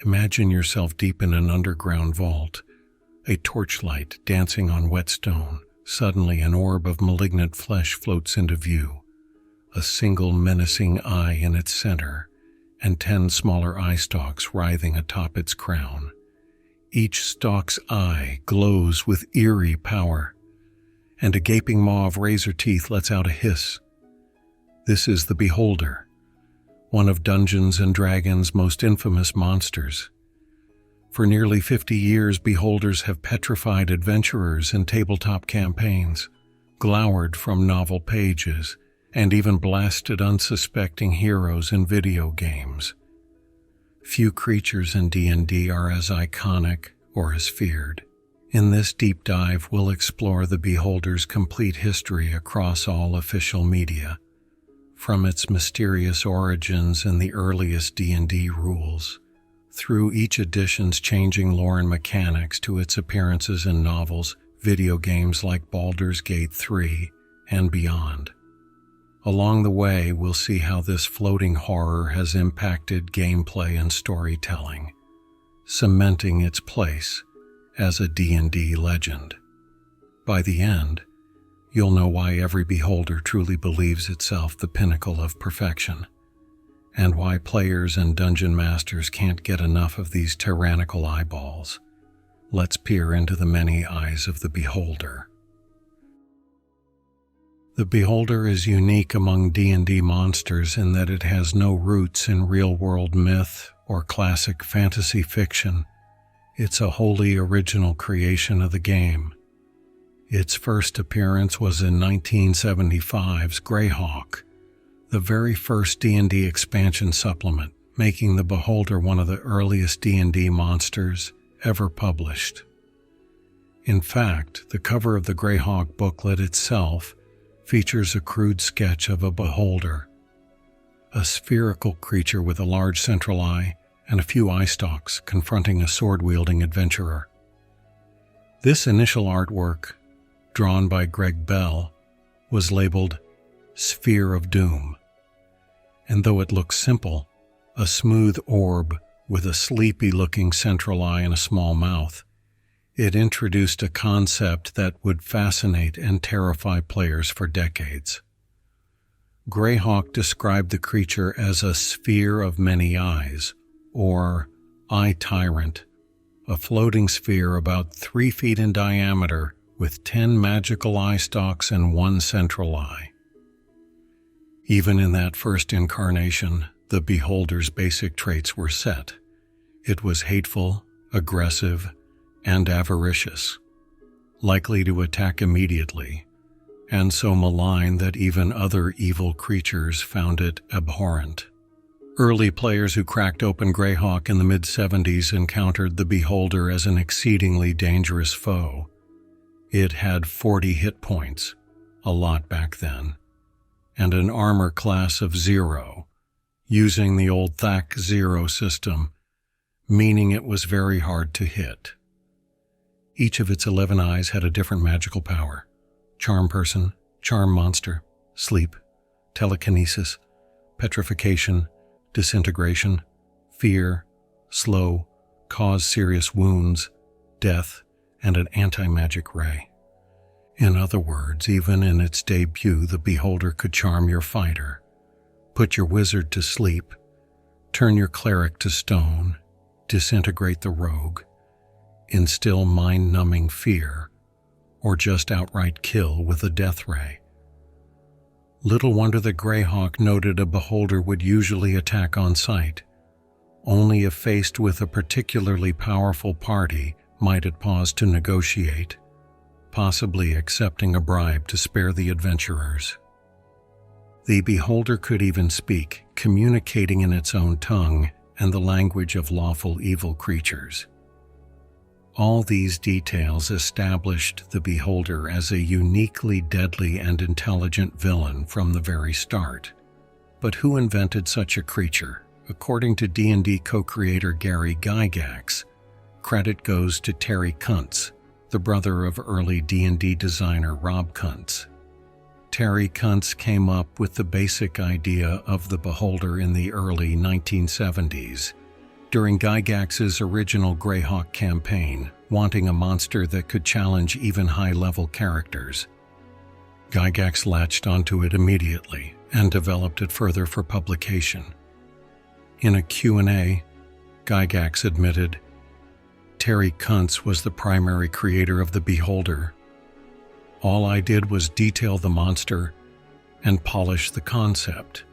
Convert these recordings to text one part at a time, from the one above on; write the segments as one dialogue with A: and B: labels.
A: Imagine yourself deep in an underground vault, a torchlight dancing on wet stone. Suddenly, an orb of malignant flesh floats into view, a single menacing eye in its center, and 10 smaller eye stalks writhing atop its crown. Each stalk's eye glows with eerie power, and a gaping maw of razor teeth lets out a hiss. This is the Beholder, one of Dungeons & Dragons' most infamous monsters. For nearly 50 years, Beholders have petrified adventurers in tabletop campaigns, glowered from novel pages, and even blasted unsuspecting heroes in video games. Few creatures in D&D are as iconic or as feared. In this deep dive, we'll explore the Beholder's complete history across all official media, from its mysterious origins in the earliest D&D rules, through each edition's changing lore and mechanics to its appearances in novels, video games like Baldur's Gate 3, and beyond. Along the way, we'll see how this floating horror has impacted gameplay and storytelling, cementing its place as a D&D legend. By the end, you'll know why every Beholder truly believes itself the pinnacle of perfection, and why players and dungeon masters can't get enough of these tyrannical eyeballs. Let's peer into the many eyes of the Beholder. The Beholder is unique among D&D monsters in that it has no roots in real-world myth or classic fantasy fiction. It's a wholly original creation of the game. Its first appearance was in 1975's Greyhawk, the very first D&D expansion supplement, making the Beholder one of the earliest D&D monsters ever published. In fact, the cover of the Greyhawk booklet itself features a crude sketch of a Beholder, a spherical creature with a large central eye and a few eye stalks confronting a sword-wielding adventurer. This initial artwork, drawn by Greg Bell, was labeled Sphere of Doom, and though it looks simple, a smooth orb with a sleepy-looking central eye and a small mouth, it introduced a concept that would fascinate and terrify players for decades. Greyhawk described the creature as a sphere of many eyes, or eye tyrant, a floating sphere about 3 feet in diameter with 10 magical eye stalks and 1 central eye. Even in that first incarnation, the Beholder's basic traits were set. It was hateful, aggressive, and avaricious, likely to attack immediately, and so malign that even other evil creatures found it abhorrent. Early players who cracked open Greyhawk in the mid-70s encountered the Beholder as an exceedingly dangerous foe. It had 40 hit points, a lot back then, and an armor class of 0, using the old THAC 0 system, meaning it was very hard to hit. Each of its 11 eyes had a different magical power: Charm Person, Charm Monster, Sleep, Telekinesis, Petrification, Disintegration, Fear, Slow, Cause Serious Wounds, Death, and an Anti-Magic Ray. In other words, even in its debut, the Beholder could charm your fighter, put your wizard to sleep, turn your cleric to stone, disintegrate the rogue, instill mind-numbing fear, or just outright kill with a death ray. Little wonder that Greyhawk noted a Beholder would usually attack on sight. Only if faced with a particularly powerful party might it pause to negotiate, possibly accepting a bribe to spare the adventurers. The Beholder could even speak, communicating in its own tongue and the language of lawful evil creatures. All these details established the Beholder as a uniquely deadly and intelligent villain from the very start. But who invented such a creature? According to D&D co-creator Gary Gygax, credit goes to Terry Kuntz, the brother of early D&D designer Rob Kuntz. Terry Kuntz came up with the basic idea of the Beholder in the early 1970s, During Gygax's original Greyhawk campaign, wanting a monster that could challenge even high-level characters, Gygax latched onto it immediately and developed it further for publication. In a Q&A, Gygax admitted, "Terry Kuntz was the primary creator of the Beholder. All I did was detail the monster and polish the concept.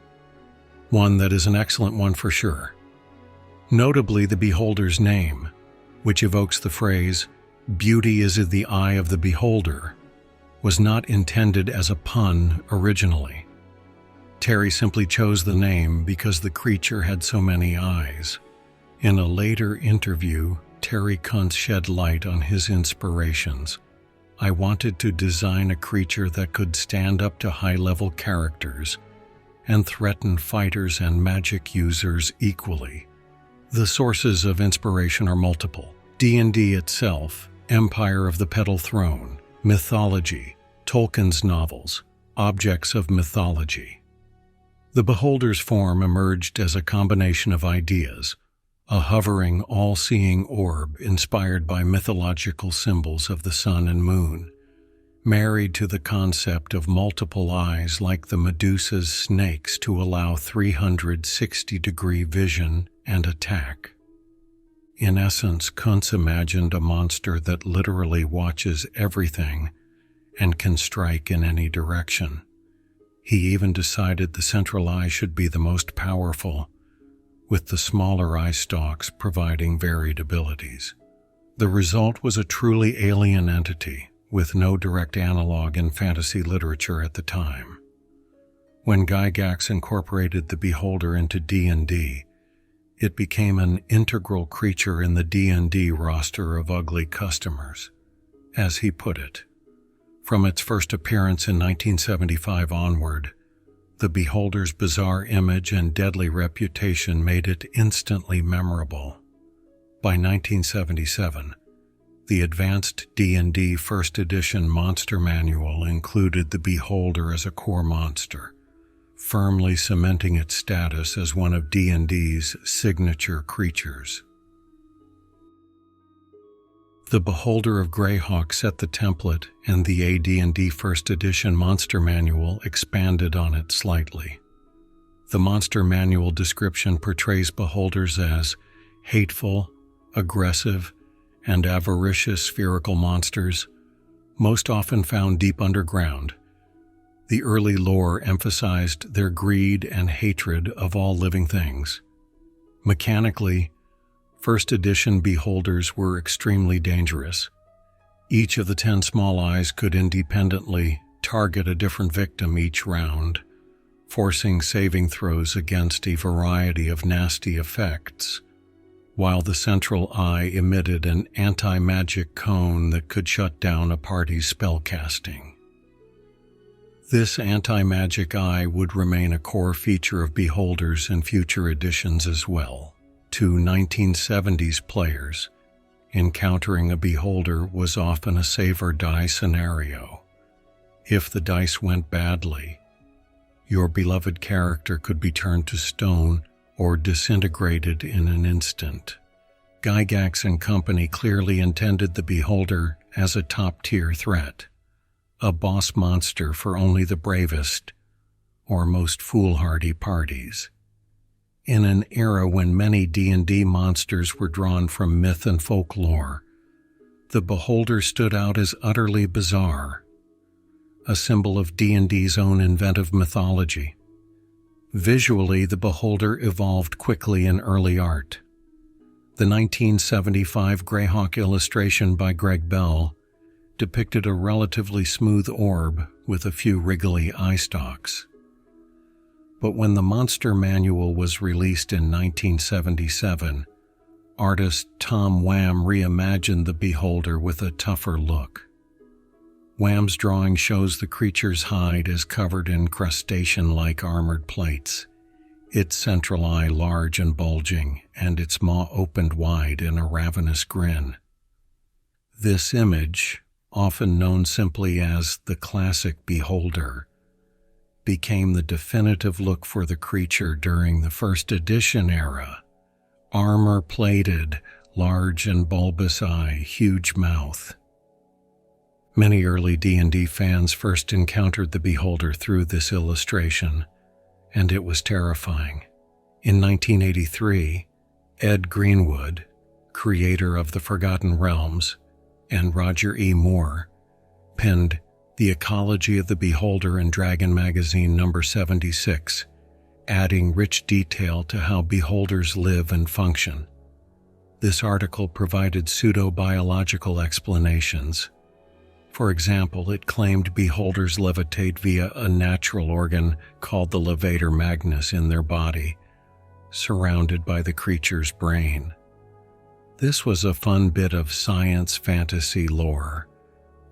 A: One that is an excellent one for sure." Notably, the Beholder's name, which evokes the phrase, "Beauty is in the eye of the beholder," was not intended as a pun originally. Terry simply chose the name because the creature had so many eyes. In a later interview, Terry Kuntz shed light on his inspirations. "I wanted to design a creature that could stand up to high-level characters and threaten fighters and magic users equally." The sources of inspiration are multiple. D&D itself, Empire of the Petal Throne, mythology, Tolkien's novels, objects of mythology. The Beholder's form emerged as a combination of ideas, a hovering, all-seeing orb inspired by mythological symbols of the sun and moon, married to the concept of multiple eyes like the Medusa's snakes to allow 360-degree vision and attack. In essence, Kuntz imagined a monster that literally watches everything and can strike in any direction. He even decided the central eye should be the most powerful, with the smaller eye stalks providing varied abilities. The result was a truly alien entity, with no direct analog in fantasy literature at the time. When Gygax incorporated the Beholder into D&D, it became an integral creature in the D&D roster of ugly customers. As he put it, from its first appearance in 1975 onward, the Beholder's bizarre image and deadly reputation made it instantly memorable. By 1977, the advanced D&D First Edition Monster Manual included the Beholder as a core monster, firmly cementing its status as one of D&D's signature creatures. The Beholder of Greyhawk set the template, and the AD&D First Edition Monster Manual expanded on it slightly. The Monster Manual description portrays beholders as hateful, aggressive, and avaricious spherical monsters, most often found deep underground. The early lore emphasized their greed and hatred of all living things. Mechanically, First Edition beholders were extremely dangerous. Each of the 10 small eyes could independently target a different victim each round, forcing saving throws against a variety of nasty effects, while the central eye emitted an anti-magic cone that could shut down a party's spellcasting. This anti-magic eye would remain a core feature of beholders in future editions as well. To 1970s players, encountering a beholder was often a save or die scenario. If the dice went badly, your beloved character could be turned to stone or disintegrated in an instant. Gygax and company clearly intended the beholder as a top-tier threat, a boss monster for only the bravest or most foolhardy parties. In an era when many D&D monsters were drawn from myth and folklore, the Beholder stood out as utterly bizarre, a symbol of D&D's own inventive mythology. Visually, the Beholder evolved quickly in early art. The 1975 Greyhawk illustration by Greg Bell depicted a relatively smooth orb with a few wriggly eye stalks. But when the Monster Manual was released in 1977, artist Tom Wham reimagined the Beholder with a tougher look. Wham's drawing shows the creature's hide is covered in crustacean-like armored plates, its central eye large and bulging, and its maw opened wide in a ravenous grin. This image, often known simply as the classic Beholder, became the definitive look for the creature during the First Edition era, armor-plated, large and bulbous eye, huge mouth. Many early D&D fans first encountered the beholder through this illustration, and it was terrifying. In 1983, Ed Greenwood, creator of The Forgotten Realms, and Roger E. Moore penned The Ecology of the Beholder in Dragon Magazine number 76, adding rich detail to how beholders live and function. This article provided pseudo-biological explanations. For example, it claimed beholders levitate via a natural organ called the levator magnus in their body, surrounded by the creature's brain. This was a fun bit of science fantasy lore,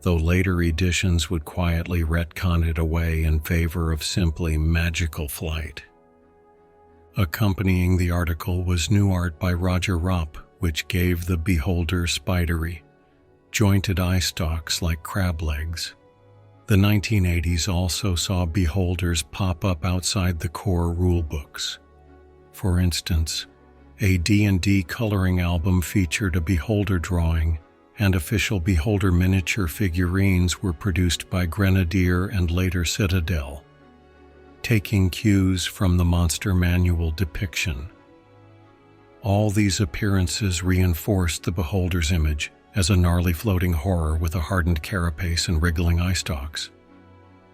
A: though later editions would quietly retcon it away in favor of simply magical flight. Accompanying the article was new art by Roger Rupp, which gave the beholder spidery, jointed eye stalks like crab legs. The 1980s also saw beholders pop up outside the core rulebooks. For instance, a D&D coloring album featured a beholder drawing, and official beholder miniature figurines were produced by Grenadier and later Citadel, taking cues from the Monster Manual depiction. All these appearances reinforced the beholder's image as a gnarly floating horror with a hardened carapace and wriggling eye stalks.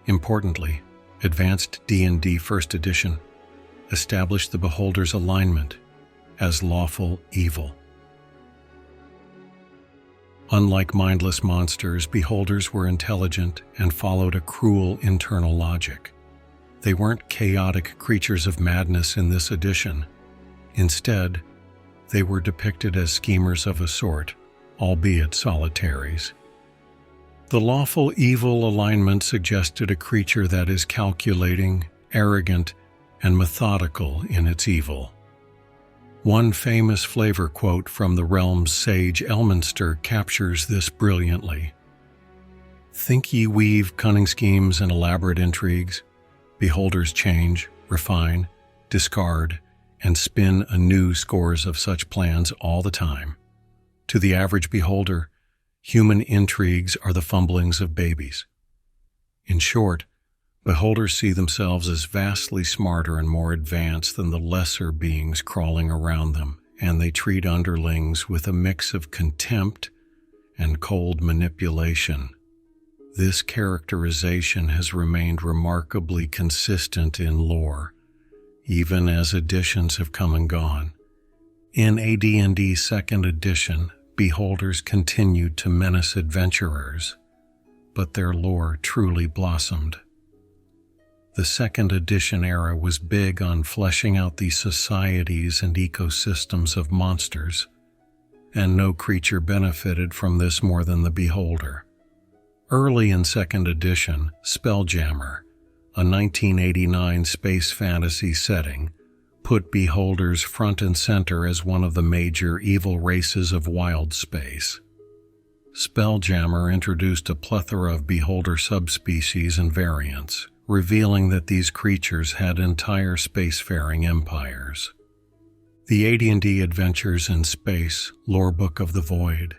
A: Importantly, Advanced D&D First Edition established the beholder's alignment as lawful evil. Unlike mindless monsters, beholders were intelligent and followed a cruel internal logic. They weren't chaotic creatures of madness in this edition. Instead, they were depicted as schemers of a sort, albeit solitaries. The lawful evil alignment suggested a creature that is calculating, arrogant, and methodical in its evil. One famous flavor quote from the realm's sage Elminster captures this brilliantly. "Think ye weave cunning schemes and elaborate intrigues? Beholders change, refine, discard, and spin anew scores of such plans all the time. To the average beholder, human intrigues are the fumblings of babies." In short, beholders see themselves as vastly smarter and more advanced than the lesser beings crawling around them, and they treat underlings with a mix of contempt and cold manipulation. This characterization has remained remarkably consistent in lore, even as editions have come and gone. In AD&D 2nd Edition, beholders continued to menace adventurers, but their lore truly blossomed. The 2nd Edition era was big on fleshing out the societies and ecosystems of monsters, and no creature benefited from this more than the beholder. Early in 2nd Edition, Spelljammer, a 1989 space fantasy setting, put beholders front and center as one of the major evil races of wild space. Spelljammer introduced a plethora of beholder subspecies and variants, revealing that these creatures had entire spacefaring empires. The AD&D Adventures in Space, Lorebook of the Void,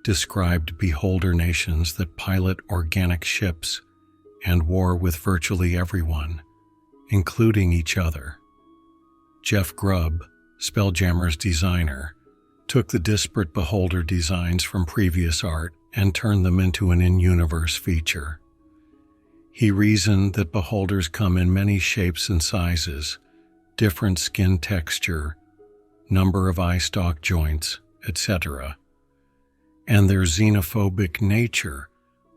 A: described beholder nations that pilot organic ships and war with virtually everyone, including each other. Jeff Grubb, Spelljammer's designer, took the disparate beholder designs from previous art and turned them into an in-universe feature. He reasoned that beholders come in many shapes and sizes, different skin texture, number of eye stalk joints, etc., and their xenophobic nature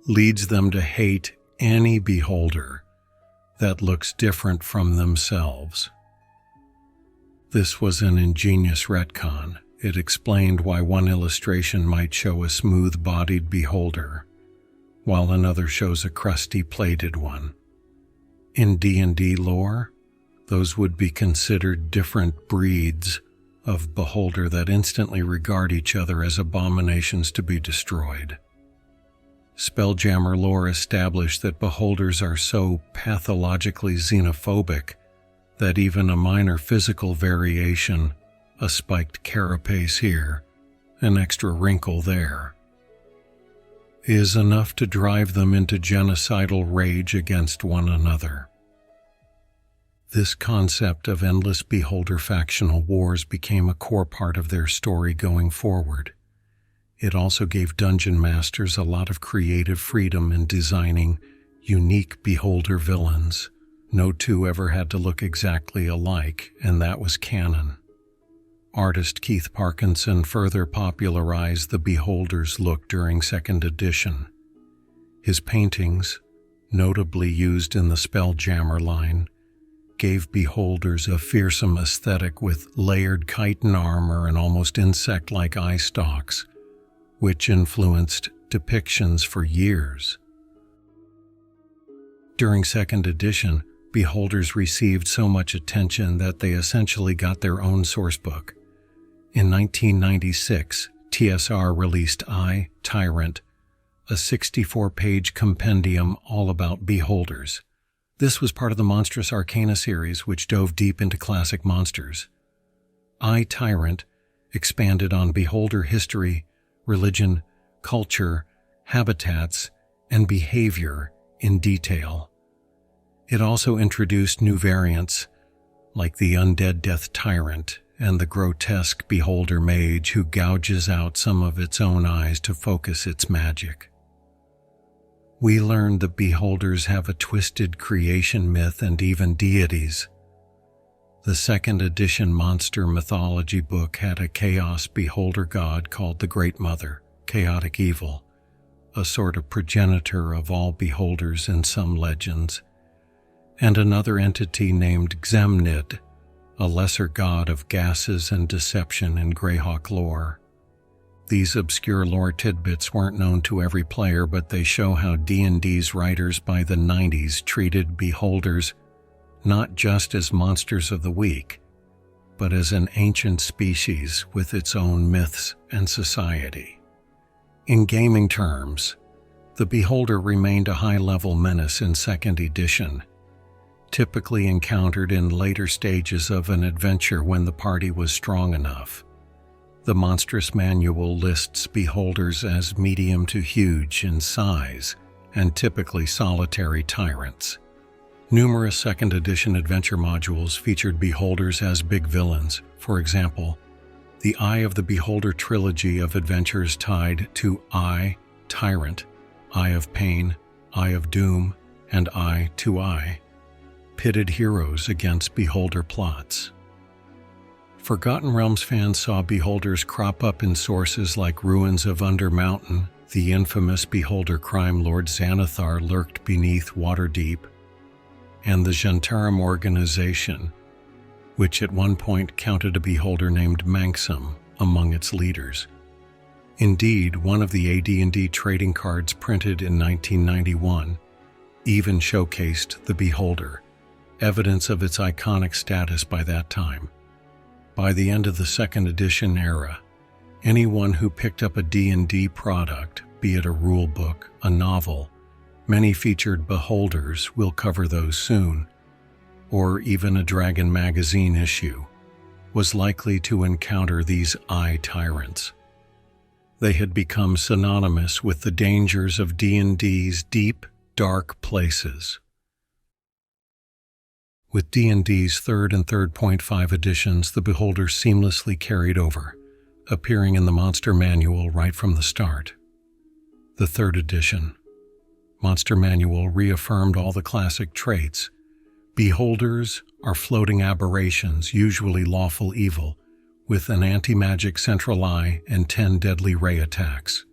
A: leads them to hate any beholder that looks different from themselves. This was an ingenious retcon. It explained why one illustration might show a smooth-bodied beholder, while another shows a crusty, plated one. In D&D lore, those would be considered different breeds of beholder that instantly regard each other as abominations to be destroyed. Spelljammer lore established that beholders are so pathologically xenophobic that even a minor physical variation a spiked carapace here, an extra wrinkle there, is enough to drive them into genocidal rage against one another. This concept of endless beholder factional wars became a core part of their story going forward. It also gave dungeon masters a lot of creative freedom in designing unique beholder villains. No two ever had to look exactly alike, and that was canon. Artist Keith Parkinson further popularized the beholder's look during 2nd edition. His paintings, notably used in the Spelljammer line, gave beholders a fearsome aesthetic with layered chitin armor and almost insect-like eye stalks, which influenced depictions for years. During 2nd edition, beholders received so much attention that they essentially got their own sourcebook. In 1996, TSR released I, Tyrant, a 64-page compendium all about beholders. This was part of the Monstrous Arcana series, which dove deep into classic monsters. I, Tyrant expanded on beholder history, religion, culture, habitats, and behavior in detail. It also introduced new variants, like the Undead Death Tyrant and the grotesque beholder mage who gouges out some of its own eyes to focus its magic. We learned that beholders have a twisted creation myth and even deities. The 2nd edition monster mythology book had a chaos beholder god called the Great Mother, chaotic evil, a sort of progenitor of all beholders in some legends, and another entity named Xemnid, a lesser god of gases and deception in Greyhawk lore. These obscure lore tidbits weren't known to every player, but they show how D&D's writers by the 90s treated beholders not just as monsters of the week, but as an ancient species with its own myths and society. In gaming terms, the beholder remained a high-level menace in 2nd edition, typically encountered in later stages of an adventure when the party was strong enough. The Monstrous Manual lists beholders as medium to huge in size and typically solitary tyrants. Numerous 2nd edition adventure modules featured beholders as big villains. For example, the Eye of the Beholder trilogy of adventures tied to Eye, Tyrant, Eye of Pain, Eye of Doom, and Eye to Eye pitted heroes against beholder plots. Forgotten Realms fans saw beholders crop up in sources like Ruins of Undermountain. The infamous beholder crime lord Xanathar lurked beneath Waterdeep, and the Zhentarim organization, which at one point counted a beholder named Manxam among its leaders. Indeed, one of the AD&D trading cards printed in 1991 even showcased the beholder, evidence of its iconic status by that time. By the end of the 2nd edition era, anyone who picked up a D&D product, be it a rule book, a novel, many featured beholders, we'll cover those soon, or even a Dragon magazine issue, was likely to encounter these eye tyrants. They had become synonymous with the dangers of D&D's deep, dark places. With D&D's 3rd and 3.5 editions, the beholder seamlessly carried over, appearing in the Monster Manual right from the start. The 3rd edition Monster Manual reaffirmed all the classic traits. Beholders are floating aberrations, usually lawful evil, with an anti-magic central eye and 10 deadly ray attacks.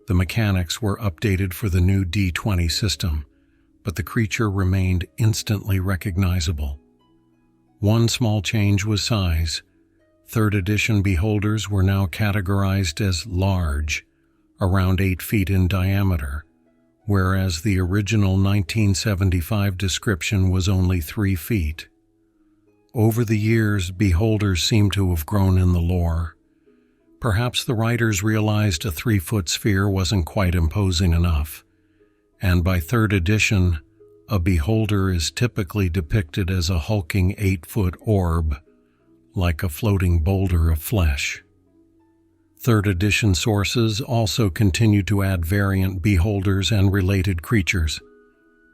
A: The mechanics were updated for the new D20 system, but the creature remained instantly recognizable. One small change was size. 3rd edition beholders were now categorized as large, around 8 feet in diameter, whereas the original 1975 description was only 3 feet. Over the years, beholders seem to have grown in the lore. Perhaps the writers realized a 3-foot sphere wasn't quite imposing enough, and by 3rd edition, a beholder is typically depicted as a hulking 8-foot orb, like a floating boulder of flesh. 3rd edition sources also continue to add variant beholders and related creatures.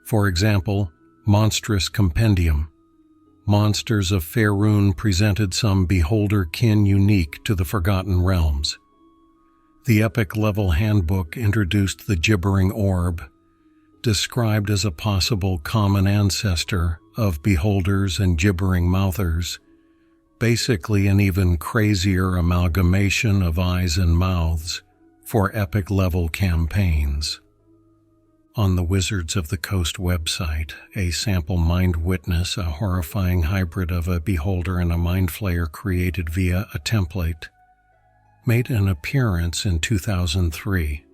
A: For example, Monstrous Compendium. Monsters of Faerun presented some beholder kin unique to the Forgotten Realms. The Epic Level Handbook introduced the Gibbering Orb, described as a possible common ancestor of beholders and gibbering mouthers, basically an even crazier amalgamation of eyes and mouths for epic-level campaigns. On the Wizards of the Coast website, a sample Mind Witness, a horrifying hybrid of a beholder and a mind flayer created via a template, made an appearance in 2003,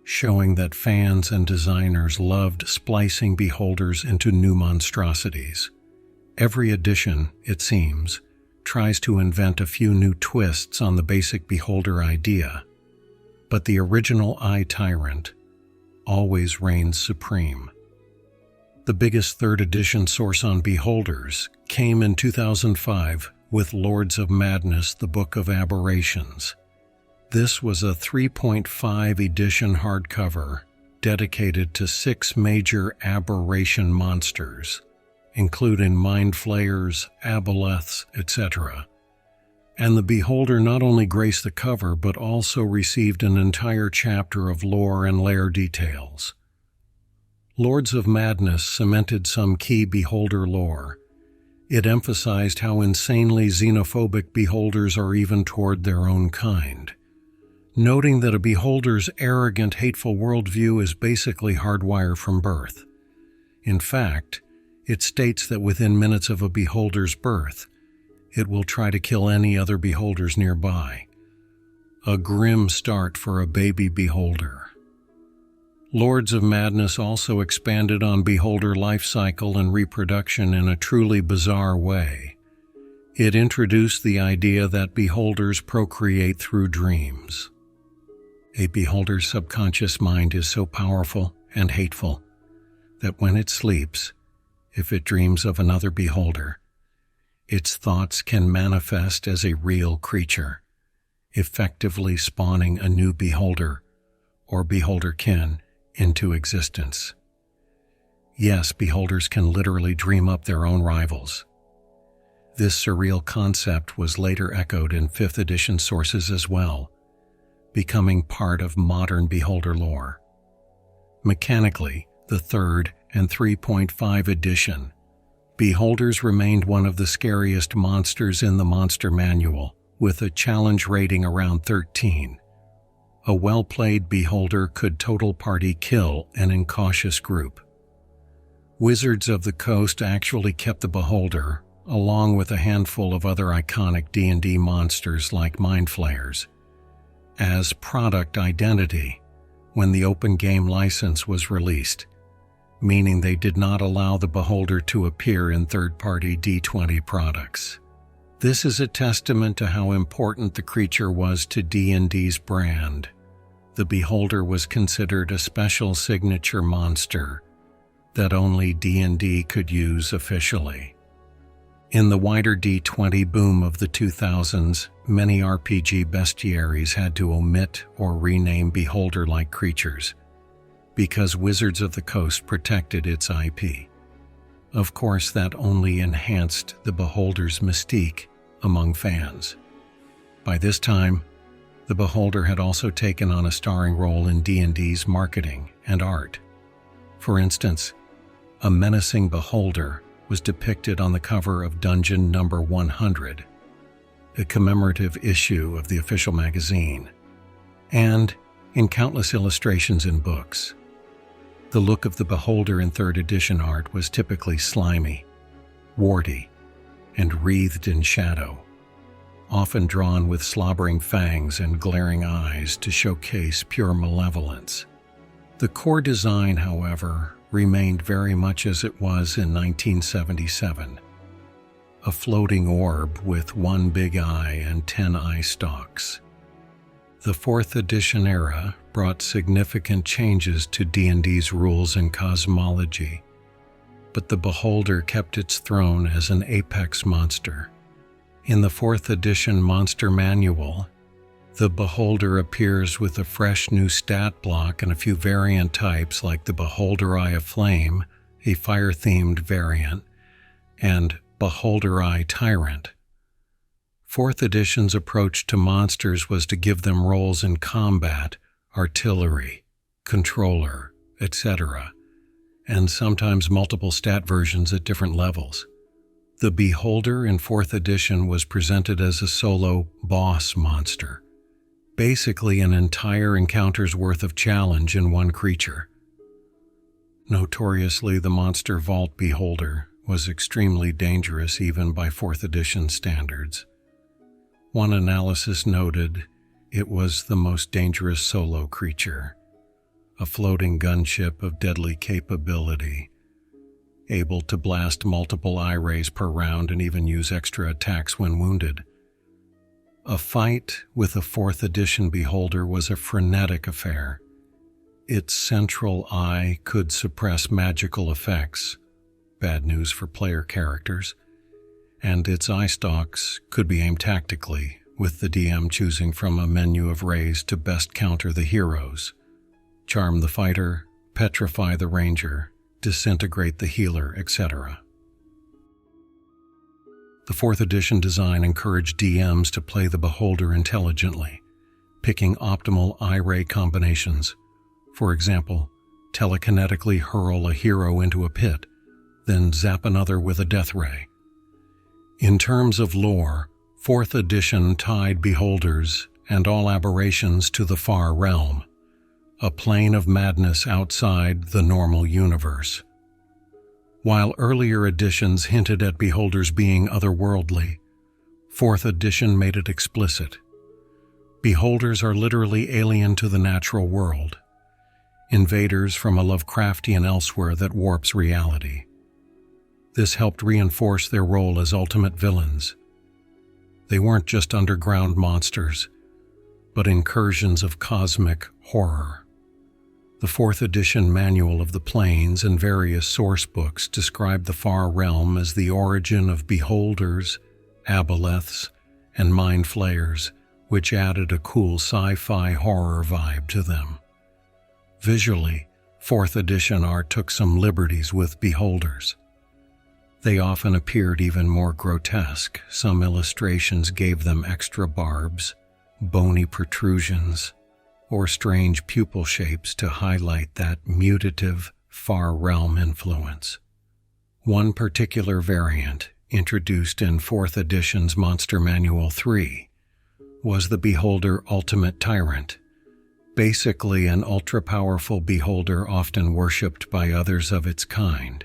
A: showing that fans and designers loved splicing beholders into new monstrosities. Every edition, it seems, tries to invent a few new twists on the basic beholder idea, but the original Eye Tyrant always reigns supreme. The biggest 3rd edition source on beholders came in 2005 with Lords of Madness, the Book of Aberrations. This was a 3.5 edition hardcover dedicated to 6 major aberration monsters, including mind flayers, aboleths, etc. And the beholder not only graced the cover but also received an entire chapter of lore and lair details. Lords of Madness cemented some key beholder lore. It emphasized how insanely xenophobic beholders are even toward their own kind, noting that a beholder's arrogant, hateful worldview is basically hardwired from birth. In fact, it states that within minutes of a beholder's birth, it will try to kill any other beholders nearby. A grim start for a baby beholder. Lords of Madness also expanded on beholder life cycle and reproduction in a truly bizarre way. It introduced the idea that beholders procreate through dreams. A beholder's subconscious mind is so powerful and hateful that when it sleeps, if it dreams of another beholder, its thoughts can manifest as a real creature, effectively spawning a new beholder or beholderkin into existence. Yes, beholders can literally dream up their own rivals. This surreal concept was later echoed in 5th edition sources as well, becoming part of modern beholder lore. Mechanically, the 3rd and 3.5 edition, beholders remained one of the scariest monsters in the Monster Manual, with a challenge rating around 13. A well-played beholder could total party kill an incautious group. Wizards of the Coast actually kept the beholder, along with a handful of other iconic D&D monsters like mind flayers, as product identity when the open game license was released, meaning they did not allow the beholder to appear in third-party D20 products. This is a testament to how important the creature was to D&D's brand. The beholder was considered a special signature monster that only D&D could use officially. In the wider D20 boom of the 2000s, many RPG bestiaries had to omit or rename beholder-like creatures because Wizards of the Coast protected its IP. Of course, that only enhanced the beholder's mystique among fans. By this time, the beholder had also taken on a starring role in D&D's marketing and art. For instance, a menacing beholder was depicted on the cover of Dungeon Number 100, a commemorative issue of the official magazine, and in countless illustrations in books. The look of the beholder in 3rd edition art was typically slimy, warty, and wreathed in shadow, often drawn with slobbering fangs and glaring eyes to showcase pure malevolence. The core design, however, remained very much as it was in 1977, a floating orb with one big eye and 10 eye stalks. The 4th edition era brought significant changes to D&D's rules and cosmology, but the beholder kept its throne as an apex monster, In the 4th edition Monster Manual, the Beholder appears with a fresh new stat block and a few variant types like the Beholder Eye of Flame, a fire-themed variant, and Beholder Eye Tyrant. 4th edition's approach to monsters was to give them roles in combat, artillery, controller, etc., and sometimes multiple stat versions at different levels. The Beholder in 4th edition was presented as a solo boss monster, basically an entire encounter's worth of challenge in one creature. Notoriously, the Monster Vault Beholder was extremely dangerous even by 4th edition standards. One analysis noted it was the most dangerous solo creature, a floating gunship of deadly capability, able to blast multiple eye rays per round and even use extra attacks when wounded. A fight with a 4th edition Beholder was a frenetic affair. Its central eye could suppress magical effects, bad news for player characters, and its eye stalks could be aimed tactically, with the DM choosing from a menu of rays to best counter the heroes, charm the fighter, petrify the ranger, disintegrate the healer, etc. The 4th edition design encouraged DMs to play the Beholder intelligently, picking optimal eye ray combinations. For example, telekinetically hurl a hero into a pit, then zap another with a death ray. In terms of lore, 4th edition tied Beholders and all aberrations to the far realm, a plane of madness outside the normal universe. While earlier editions hinted at Beholders being otherworldly, 4th edition made it explicit. Beholders are literally alien to the natural world, invaders from a Lovecraftian elsewhere that warps reality. This helped reinforce their role as ultimate villains. They weren't just underground monsters, but incursions of cosmic horror. The 4th edition Manual of the Planes and various source books describe the far realm as the origin of Beholders, aboleths, and mind flayers, which added a cool sci-fi horror vibe to them. Visually, 4th edition art took some liberties with Beholders. They often appeared even more grotesque. Some illustrations gave them extra barbs, bony protrusions, or strange pupil shapes to highlight that mutative, far realm influence. One particular variant, introduced in 4th edition's Monster Manual 3, was the Beholder Ultimate Tyrant, basically an ultra-powerful Beholder often worshipped by others of its kind.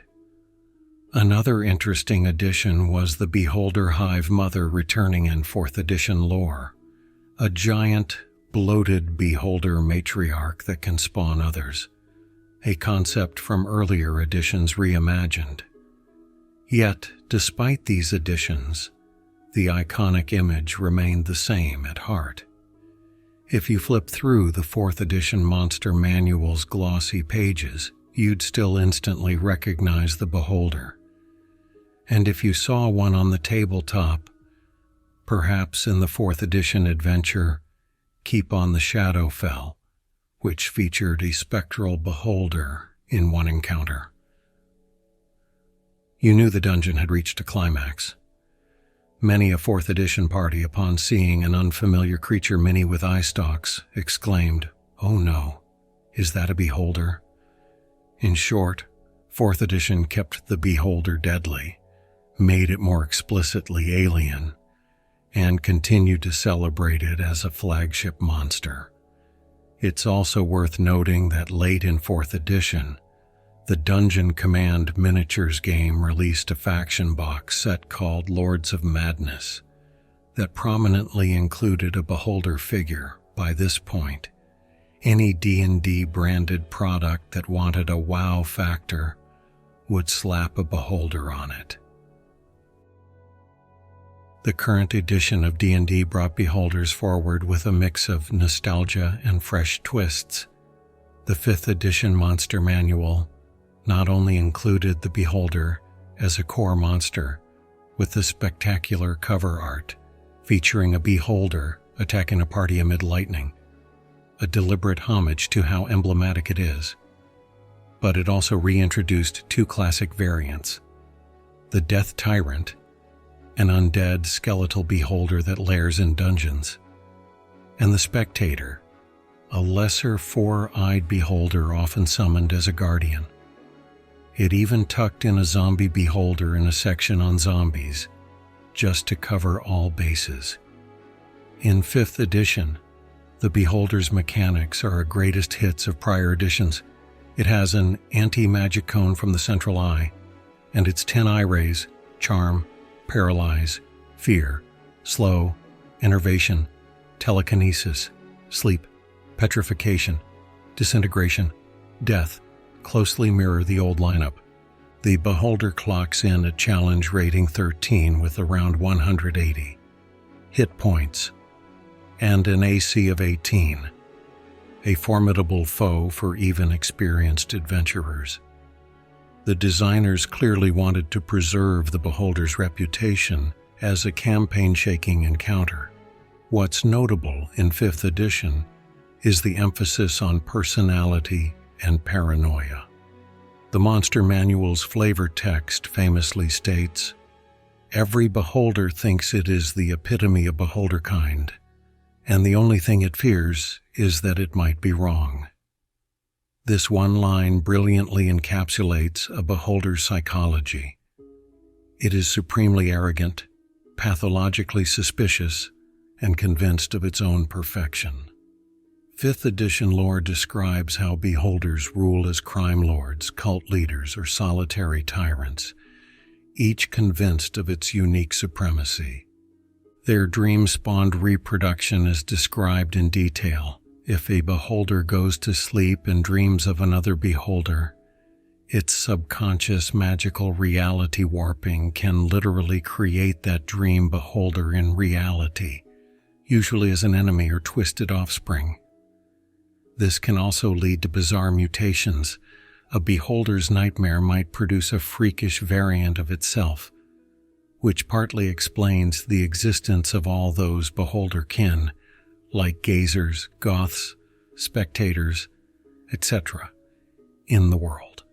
A: Another interesting addition was the Beholder Hive Mother returning in 4th edition lore, a giant, bloated Beholder matriarch that can spawn others, a concept from earlier editions reimagined. Yet, despite these additions, the iconic image remained the same at heart. If you flip through the 4th edition Monster Manual's glossy pages, you'd still instantly recognize the Beholder. And if you saw one on the tabletop, perhaps in the 4th edition adventure Keep on the Shadowfell, which featured a spectral Beholder in one encounter. You knew the dungeon had reached a climax. Many a 4th edition party, upon seeing an unfamiliar creature mini with eye stalks, exclaimed, "Oh no, is that a Beholder?" In short, 4th edition kept the Beholder deadly, made it more explicitly alien, and continued to celebrate it as a flagship monster. It's also worth noting that late in 4th edition, the Dungeon Command miniatures game released a faction box set called Lords of Madness that prominently included a Beholder figure. By this point, any D&D branded product that wanted a wow factor would slap a Beholder on it. The current edition of D&D brought Beholders forward with a mix of nostalgia and fresh twists. The 5th edition Monster Manual not only included the Beholder as a core monster, with the spectacular cover art featuring a beholder attacking a party amid lightning, a deliberate homage to how emblematic it is. But it also reintroduced two classic variants: the Death Tyrant, an undead skeletal beholder that lairs in dungeons, and the Spectator, a lesser four-eyed beholder often summoned as a guardian. It even tucked in a zombie beholder in a section on zombies, just to cover all bases. In 5th edition, the beholder's mechanics are a greatest hits of prior editions. It has an anti-magic cone from the central eye, and its 10 eye rays: charm, paralyze, fear, slow, enervation, telekinesis, sleep, petrification, disintegration, death, closely mirror the old lineup. The beholder clocks in at challenge rating 13 with around 180 hit points and an AC of 18, a formidable foe for even experienced adventurers. The designers clearly wanted to preserve the beholder's reputation as a campaign-shaking encounter. What's notable in 5th edition is the emphasis on personality and paranoia. The Monster Manual's flavor text famously states, "Every beholder thinks it is the epitome of beholder kind, and the only thing it fears is that it might be wrong." This one line brilliantly encapsulates a beholder's psychology. It is supremely arrogant, pathologically suspicious, and convinced of its own perfection. 5th edition lore describes how beholders rule as crime lords, cult leaders, or solitary tyrants, each convinced of its unique supremacy. Their dream-spawned reproduction is described in detail. If a beholder goes to sleep and dreams of another beholder, its subconscious magical reality warping can literally create that dream beholder in reality, usually as an enemy or twisted offspring. This can also lead to bizarre mutations. A beholder's nightmare might produce a freakish variant of itself, which partly explains the existence of all those beholder kin, like gazers, goths, spectators, etc., in the world.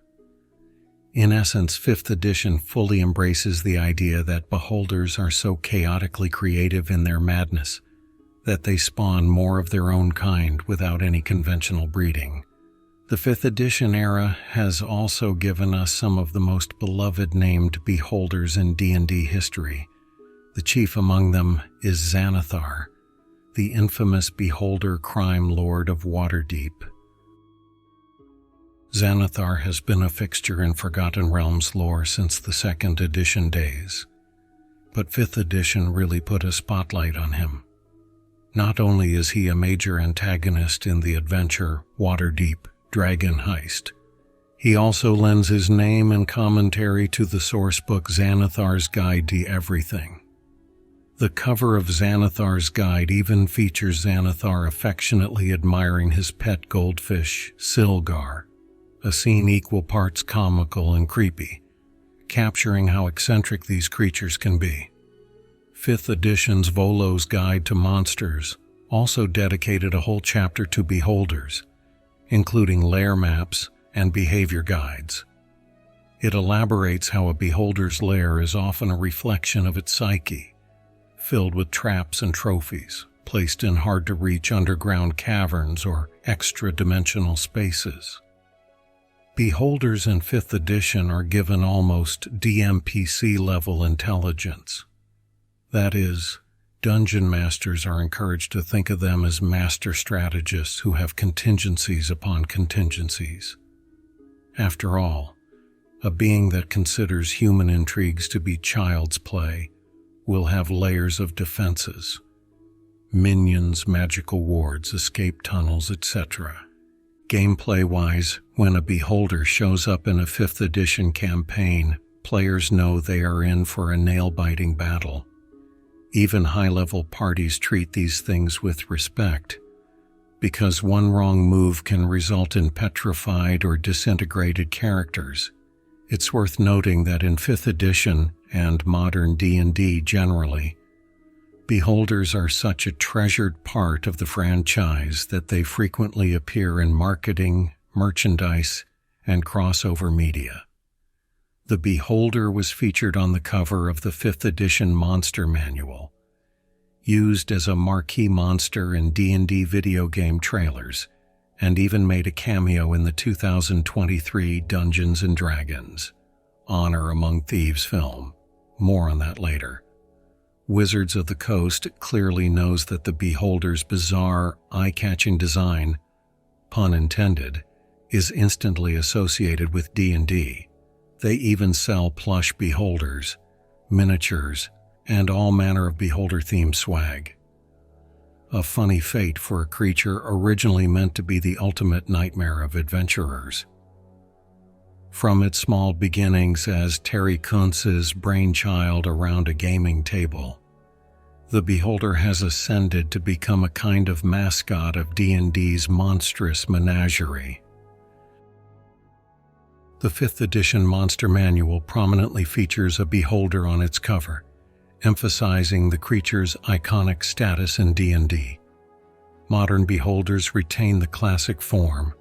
A: In essence, 5th edition fully embraces the idea that beholders are so chaotically creative in their madness that they spawn more of their own kind without any conventional breeding. The 5th edition era has also given us some of the most beloved named beholders in D&D history. The chief among them is Xanathar, the infamous beholder crime lord of Waterdeep. Xanathar has been a fixture in Forgotten Realms lore since the 2nd edition days, but 5th edition really put a spotlight on him. Not only is he a major antagonist in the adventure Waterdeep Dragon Heist, he also lends his name and commentary to the sourcebook Xanathar's Guide to Everything. The cover of Xanathar's Guide even features Xanathar affectionately admiring his pet goldfish, Silgar, a scene equal parts comical and creepy, capturing how eccentric these creatures can be. 5th edition's Volo's Guide to Monsters also dedicated a whole chapter to beholders, including lair maps and behavior guides. It elaborates how a beholder's lair is often a reflection of its psyche, filled with traps and trophies, placed in hard-to-reach underground caverns or extra-dimensional spaces. Beholders in 5th edition are given almost DMPC-level intelligence. That is, dungeon masters are encouraged to think of them as master strategists who have contingencies upon contingencies. After all, a being that considers human intrigues to be child's play will have layers of defenses: minions, magical wards, escape tunnels, etc. Gameplay-wise, when a beholder shows up in a 5th edition campaign, players know they are in for a nail-biting battle. Even high-level parties treat these things with respect, because one wrong move can result in petrified or disintegrated characters, It's worth noting that in 5th edition and modern D&D generally, beholders are such a treasured part of the franchise that they frequently appear in marketing, merchandise, and crossover media. The beholder was featured on the cover of the 5th edition Monster Manual, used as a marquee monster in D&D video game trailers, and even made a cameo in the 2023 Dungeons & Dragons Honor Among Thieves film. More on that later. Wizards of the Coast clearly knows that the beholder's bizarre, eye-catching design, pun intended, is instantly associated with D&D. They even sell plush beholders, miniatures, and all manner of beholder-themed swag. A funny fate for a creature originally meant to be the ultimate nightmare of adventurers. From its small beginnings as Terry Kuntz's brainchild around a gaming table, the beholder has ascended to become a kind of mascot of D&D's monstrous menagerie. The 5th edition Monster Manual prominently features a beholder on its cover, emphasizing the creature's iconic status in D&D. Modern beholders retain the classic form,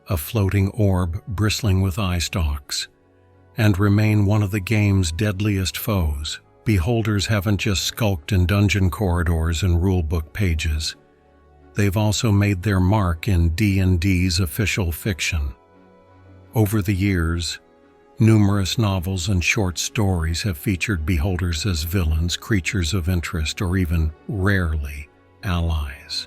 A: a floating orb bristling with eye stalks, and remain one of the game's deadliest foes. Beholders haven't just skulked in dungeon corridors and rulebook pages. They've also made their mark in D&D's official fiction. Over the years, numerous novels and short stories have featured beholders as villains, creatures of interest, or even, rarely, allies.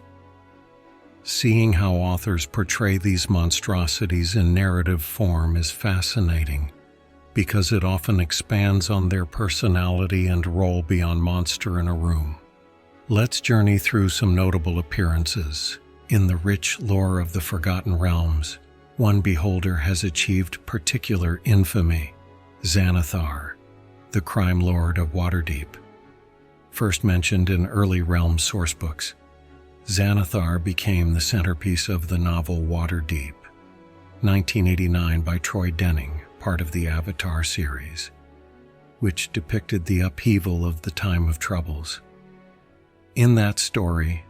A: Seeing how authors portray these monstrosities in narrative form is fascinating, because it often expands on their personality and role beyond monster in a room. Let's journey through some notable appearances. In the rich lore of the Forgotten Realms, one beholder has achieved particular infamy: Xanathar, the crime lord of Waterdeep. First mentioned in early Realm sourcebooks, Xanathar became the centerpiece of the novel Waterdeep, 1989 by Troy Denning, part of the Avatar series, which depicted the upheaval of the Time of Troubles. In that story,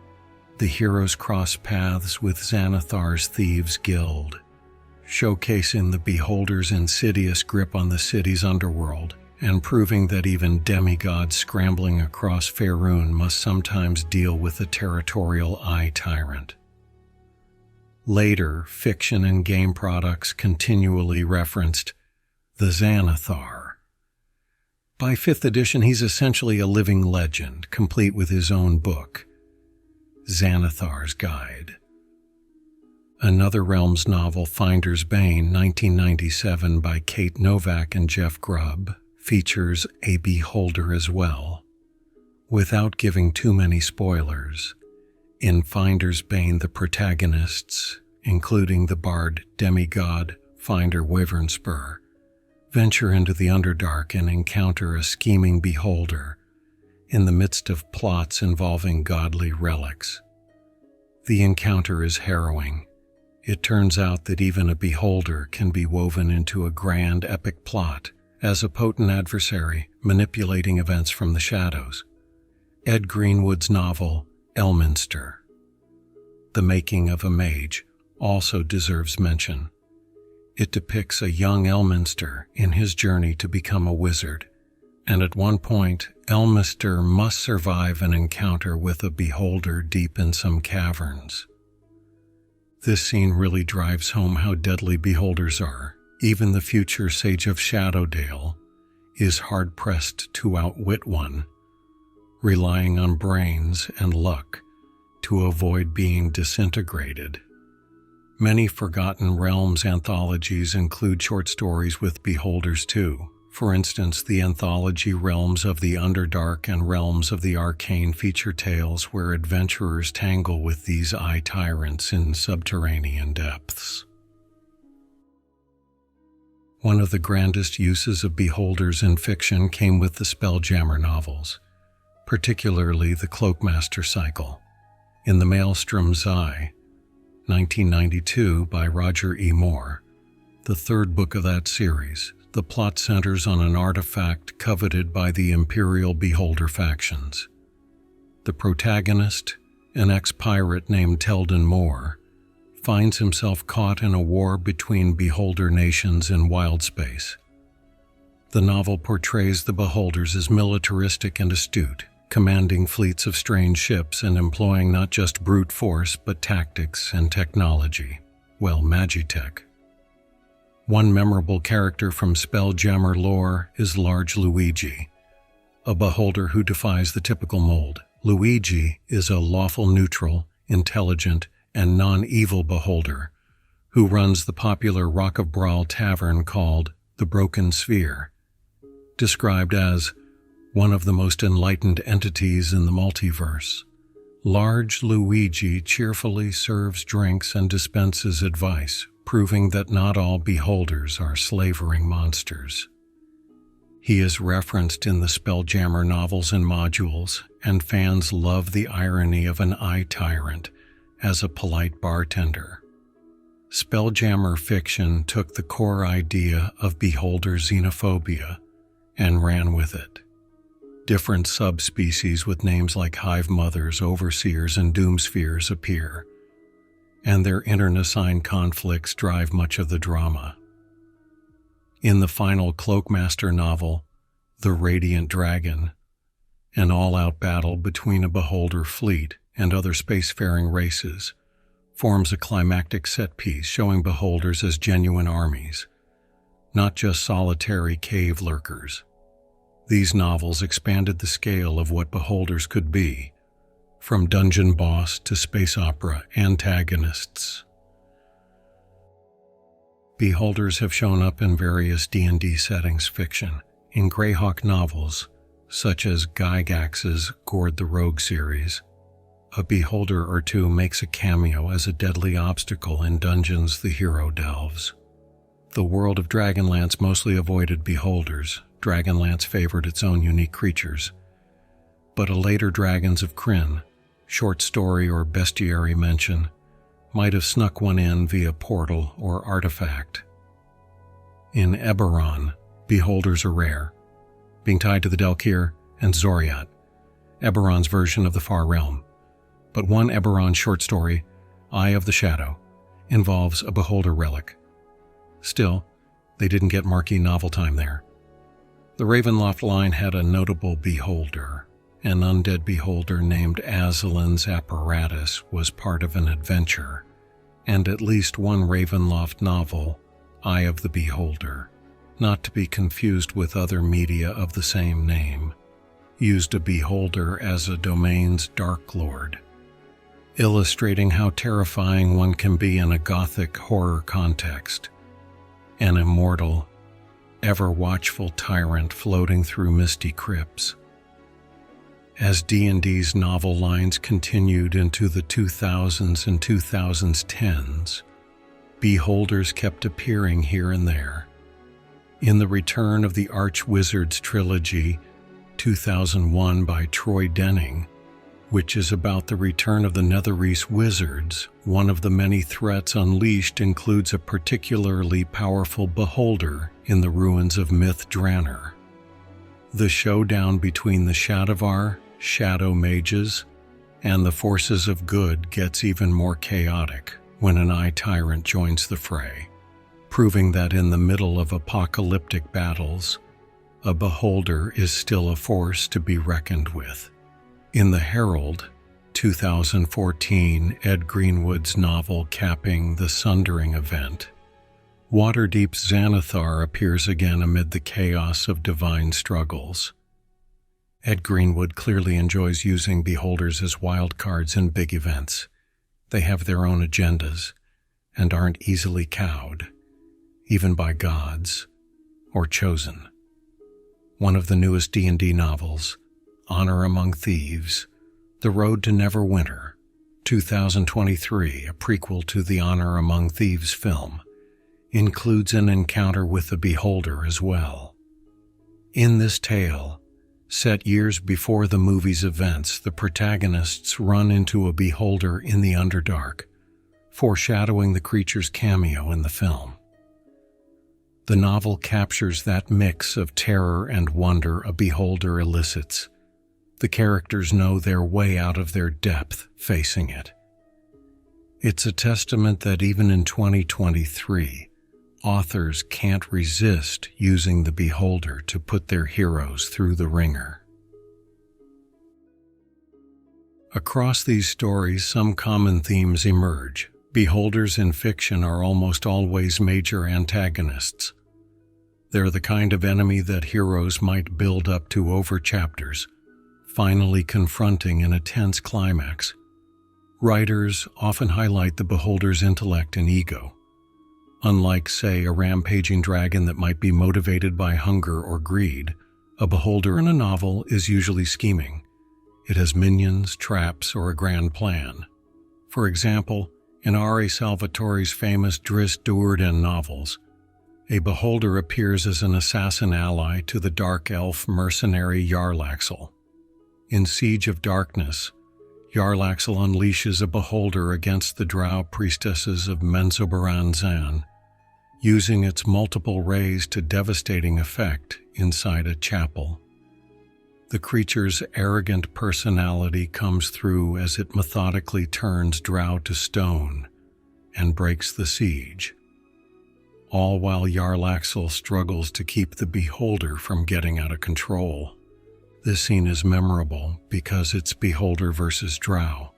A: the heroes cross paths with Xanathar's Thieves Guild, showcasing the beholder's insidious grip on the city's underworld and proving that even demigods scrambling across Faerun must sometimes deal with a territorial eye tyrant. Later, fiction and game products continually referenced the Xanathar. By 5th edition, he's essentially a living legend, complete with his own book, Xanathar's Guide. Another Realms novel, Finder's Bane, 1997, by Kate Novak and Jeff Grubb, features a beholder as well. Without giving too many spoilers, in Finder's Bane, the protagonists, including the bard demigod Finder Wyvernspur, venture into the Underdark and encounter a scheming beholder in the midst of plots involving godly relics. The encounter is harrowing. It turns out that even a beholder can be woven into a grand epic plot as a potent adversary manipulating events from the shadows. Ed Greenwood's novel, Elminster, The Making of a Mage, also deserves mention. It depicts a young Elminster in his journey to become a wizard, and at one point, Elminster must survive an encounter with a beholder deep in some caverns. This scene really drives home how deadly beholders are. Even the future Sage of Shadowdale is hard-pressed to outwit one, relying on brains and luck to avoid being disintegrated. Many Forgotten Realms anthologies include short stories with beholders too. For instance, the anthology Realms of the Underdark and Realms of the Arcane feature tales where adventurers tangle with these eye tyrants in subterranean depths. One of the grandest uses of beholders in fiction came with the Spelljammer novels, particularly the Cloakmaster cycle. In The Maelstrom's Eye, 1992 by Roger E. Moore, the third book of that series, The plot centers on an artifact coveted by the Imperial Beholder factions. The protagonist, an ex-pirate named Teldon Moore, finds himself caught in a war between Beholder nations in wild space. The novel portrays the Beholders as militaristic and astute, commanding fleets of strange ships and employing not just brute force but tactics and technology, magitech. One memorable character from Spelljammer lore is Large Luigi, a Beholder who defies the typical mold. Luigi is a lawful neutral, intelligent, and non-evil Beholder who runs the popular Rock of Brawl tavern called the Broken Sphere, described as one of the most enlightened entities in the multiverse. Large Luigi cheerfully serves drinks and dispenses advice, proving that not all Beholders are slavering monsters. He is referenced in the Spelljammer novels and modules, and fans love the irony of an eye tyrant as a polite bartender. Spelljammer fiction took the core idea of Beholder xenophobia and ran with it. Different subspecies with names like Hive Mothers, Overseers, and Doomspheres appear, and their internecine conflicts drive much of the drama. In the final Cloakmaster novel, The Radiant Dragon, an all-out battle between a Beholder fleet and other spacefaring races forms a climactic set piece showing Beholders as genuine armies, not just solitary cave lurkers. These novels expanded the scale of what Beholders could be, from dungeon boss to space opera antagonists. Beholders have shown up in various D&D settings fiction, in Greyhawk novels, such as Gygax's Gord the Rogue series. A Beholder or two makes a cameo as a deadly obstacle in dungeons the hero delves. The world of Dragonlance mostly avoided Beholders. Dragonlance favored its own unique creatures. But a later Dragons of Krynn, short story or bestiary mention, might have snuck one in via portal or artifact. In Eberron, Beholders are rare, being tied to the Delkir and Zoriat, Eberron's version of the Far Realm. But one Eberron short story, Eye of the Shadow, involves a Beholder relic. Still, they didn't get marquee novel time there. The Ravenloft line had a notable Beholder. An undead Beholder named Azzalin's Apparatus was part of an adventure, and at least one Ravenloft novel, Eye of the Beholder, not to be confused with other media of the same name, used a Beholder as a domain's Dark Lord, illustrating how terrifying one can be in a gothic horror context. An immortal, ever-watchful tyrant floating through misty crypts. As D&D's novel lines continued into the 2000s and 2010s, Beholders kept appearing here and there. In the Return of the Archwizards trilogy, 2001 by Troy Denning, which is about the return of the Netherese wizards, one of the many threats unleashed includes a particularly powerful Beholder in the ruins of Myth Drannor. The showdown between the Shadowvar, Shadow Mages, and the forces of good gets even more chaotic when an Eye Tyrant joins the fray, proving that in the middle of apocalyptic battles, a Beholder is still a force to be reckoned with. In The Herald, 2014, Ed Greenwood's novel capping the Sundering event, Waterdeep's Xanathar appears again amid the chaos of divine struggles. Ed Greenwood clearly enjoys using Beholders as wildcards in big events. They have their own agendas and aren't easily cowed, even by gods or chosen. One of the newest D&D novels, Honor Among Thieves, The Road to Neverwinter, 2023, a prequel to the Honor Among Thieves film, includes an encounter with the Beholder as well. In this tale, set years before the movie's events, the protagonists run into a Beholder in the Underdark, foreshadowing the creature's cameo in the film. The novel captures that mix of terror and wonder a beholder elicits. The characters know their way out of their depth facing it. It's a testament that even in 2023, authors can't resist using the beholder to put their heroes through the ringer. Across these stories, some common themes emerge. Beholders in fiction are almost always major antagonists. They're the kind of enemy that heroes might build up to over chapters, finally confronting in a tense climax. Writers often highlight the beholder's intellect and ego. Unlike, say, a rampaging dragon that might be motivated by hunger or greed, a beholder in a novel is usually scheming. It has minions, traps, or a grand plan. For example, in R.A. Salvatore's famous Dris Duerden novels, a beholder appears as an assassin ally to the dark elf mercenary Jarlaxle. In Siege of Darkness, Jarlaxle unleashes a beholder against the drow priestesses of Menzoberran Zan, using its multiple rays to devastating effect inside a chapel. The creature's arrogant personality comes through as it methodically turns drow to stone and breaks the siege, all while Jarlaxle struggles to keep the beholder from getting out of control. This scene is memorable because it's beholder versus drow,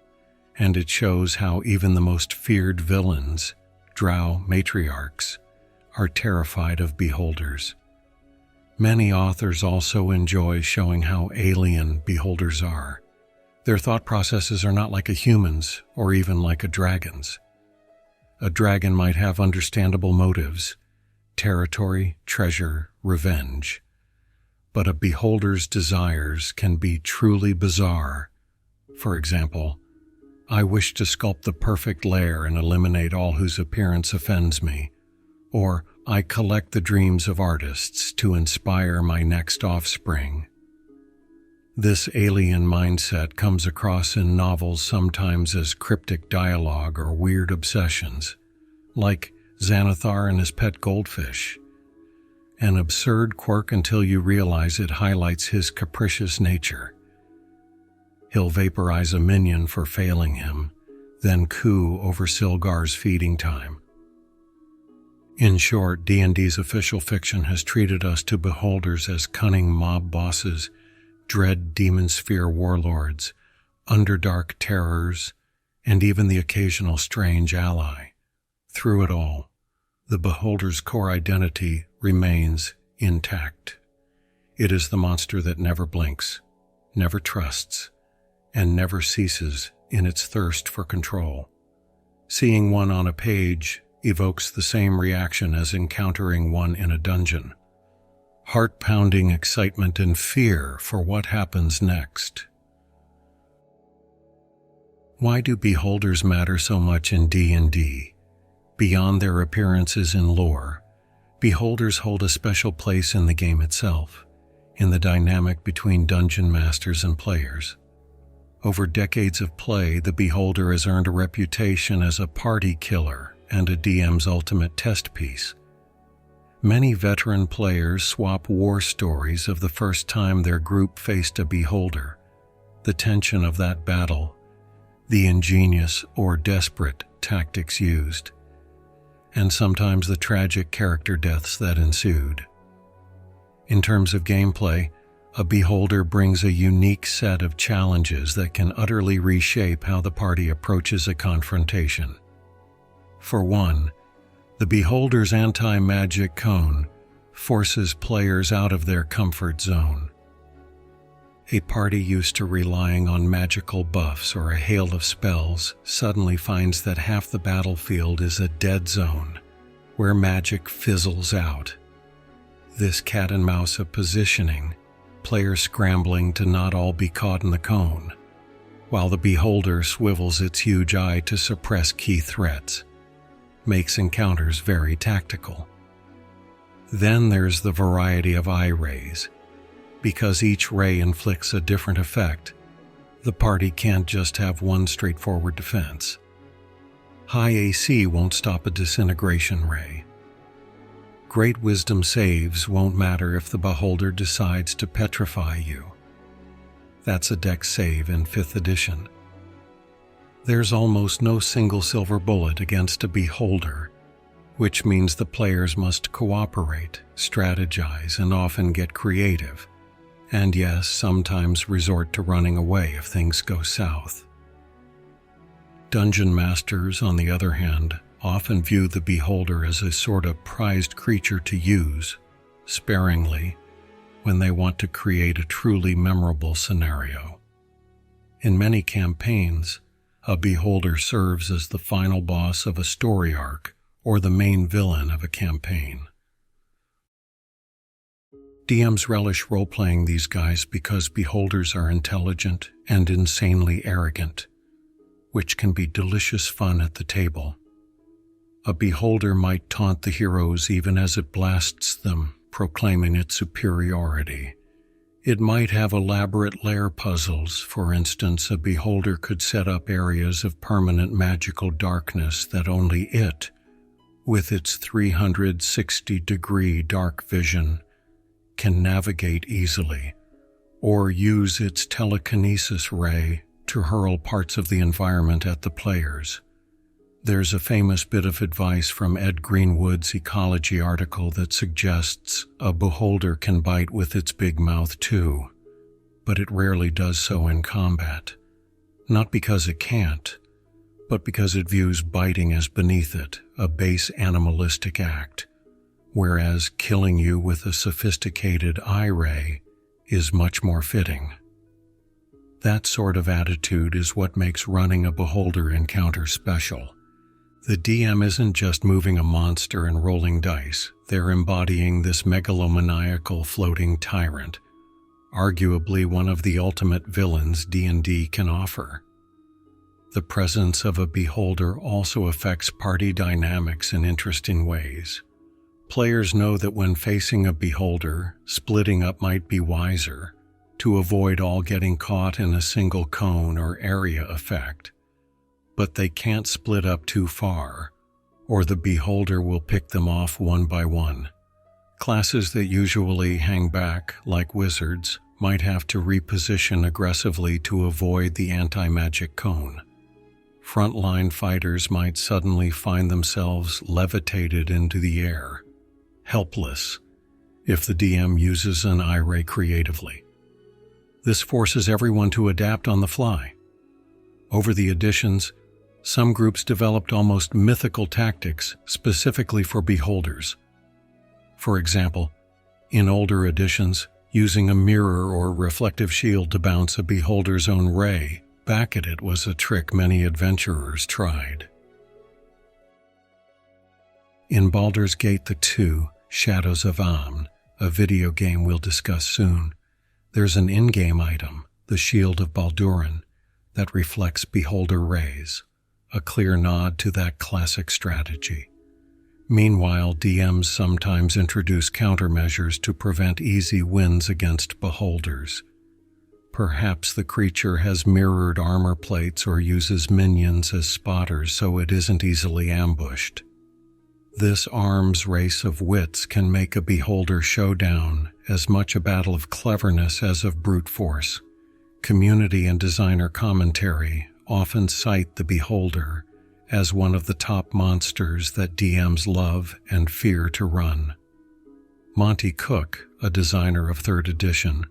A: and it shows how even the most feared villains, drow matriarchs, are terrified of beholders. Many authors also enjoy showing how alien beholders are. Their thought processes are not like a human's or even like a dragon's. A dragon might have understandable motives: territory, treasure, revenge. But a beholder's desires can be truly bizarre. For example, I wish to sculpt the perfect lair and eliminate all whose appearance offends me. Or, I collect the dreams of artists to inspire my next offspring. This alien mindset comes across in novels sometimes as cryptic dialogue or weird obsessions, like Xanathar and his pet goldfish. An absurd quirk until you realize it highlights his capricious nature. He'll vaporize a minion for failing him, then coo over Silgar's feeding time. In short, D&D's official fiction has treated us to beholders as cunning mob bosses, dread demon sphere warlords, underdark terrors, and even the occasional strange ally. Through it all, the beholder's core identity remains intact. It is the monster that never blinks, never trusts, and never ceases in its thirst for control. Seeing one on a page evokes the same reaction as encountering one in a dungeon: heart-pounding excitement and fear for what happens next. Why do beholders matter so much in D&D? Beyond their appearances in lore, beholders hold a special place in the game itself, in the dynamic between dungeon masters and players. Over decades of play, the beholder has earned a reputation as a party killer and a DM's ultimate test piece. Many veteran players swap war stories of the first time their group faced a beholder, the tension of that battle, the ingenious or desperate tactics used, and sometimes the tragic character deaths that ensued. In terms of gameplay, a beholder brings a unique set of challenges that can utterly reshape how the party approaches a confrontation. For one, the beholder's anti-magic cone forces players out of their comfort zone. A party used to relying on magical buffs or a hail of spells suddenly finds that half the battlefield is a dead zone, where magic fizzles out. This cat and mouse of positioning, players scrambling to not all be caught in the cone, while the beholder swivels its huge eye to suppress key threats, makes encounters very tactical. Then there's the variety of eye rays. Because each ray inflicts a different effect, the party can't just have one straightforward defense. High AC won't stop a disintegration ray. Great wisdom saves won't matter if the beholder decides to petrify you. That's a deck save in 5th edition. There's almost no single silver bullet against a beholder, which means the players must cooperate, strategize, and often get creative, and yes, sometimes resort to running away if things go south. Dungeon masters, on the other hand, often view the beholder as a sort of prized creature to use, sparingly, when they want to create a truly memorable scenario. In many campaigns, a beholder serves as the final boss of a story arc or the main villain of a campaign. DMs relish role-playing these guys because beholders are intelligent and insanely arrogant, which can be delicious fun at the table. A beholder might taunt the heroes even as it blasts them, proclaiming its superiority. It might have elaborate lair puzzles. For instance, a beholder could set up areas of permanent magical darkness that only it, with its 360-degree dark vision, can navigate easily, or use its telekinesis ray to hurl parts of the environment at the players. There's a famous bit of advice from Ed Greenwood's Ecology article that suggests a beholder can bite with its big mouth too, but it rarely does so in combat. Not because it can't, but because it views biting as beneath it, a base animalistic act, whereas killing you with a sophisticated eye ray is much more fitting. That sort of attitude is what makes running a beholder encounter special. The DM isn't just moving a monster and rolling dice, they're embodying this megalomaniacal floating tyrant, arguably one of the ultimate villains D&D can offer. The presence of a beholder also affects party dynamics in interesting ways. Players know that when facing a beholder, splitting up might be wiser, to avoid all getting caught in a single cone or area effect. But they can't split up too far, or the beholder will pick them off one by one. Classes that usually hang back, like wizards, might have to reposition aggressively to avoid the anti-magic cone. Frontline fighters might suddenly find themselves levitated into the air, helpless, if the DM uses an eye ray creatively. This forces everyone to adapt on the fly. Over the editions, some groups developed almost mythical tactics specifically for beholders. For example, in older editions, using a mirror or reflective shield to bounce a beholder's own ray back at it was a trick many adventurers tried. In Baldur's Gate 2, Shadows of Amn, a video game we'll discuss soon, there's an in-game item, the Shield of Baldurin, that reflects beholder rays, a clear nod to that classic strategy. Meanwhile, DMs sometimes introduce countermeasures to prevent easy wins against beholders. Perhaps the creature has mirrored armor plates or uses minions as spotters so it isn't easily ambushed. This arms race of wits can make a beholder showdown as much a battle of cleverness as of brute force. Community and designer commentary often cite the beholder as one of the top monsters that DMs love and fear to run. Monty Cook, a designer of 3rd edition,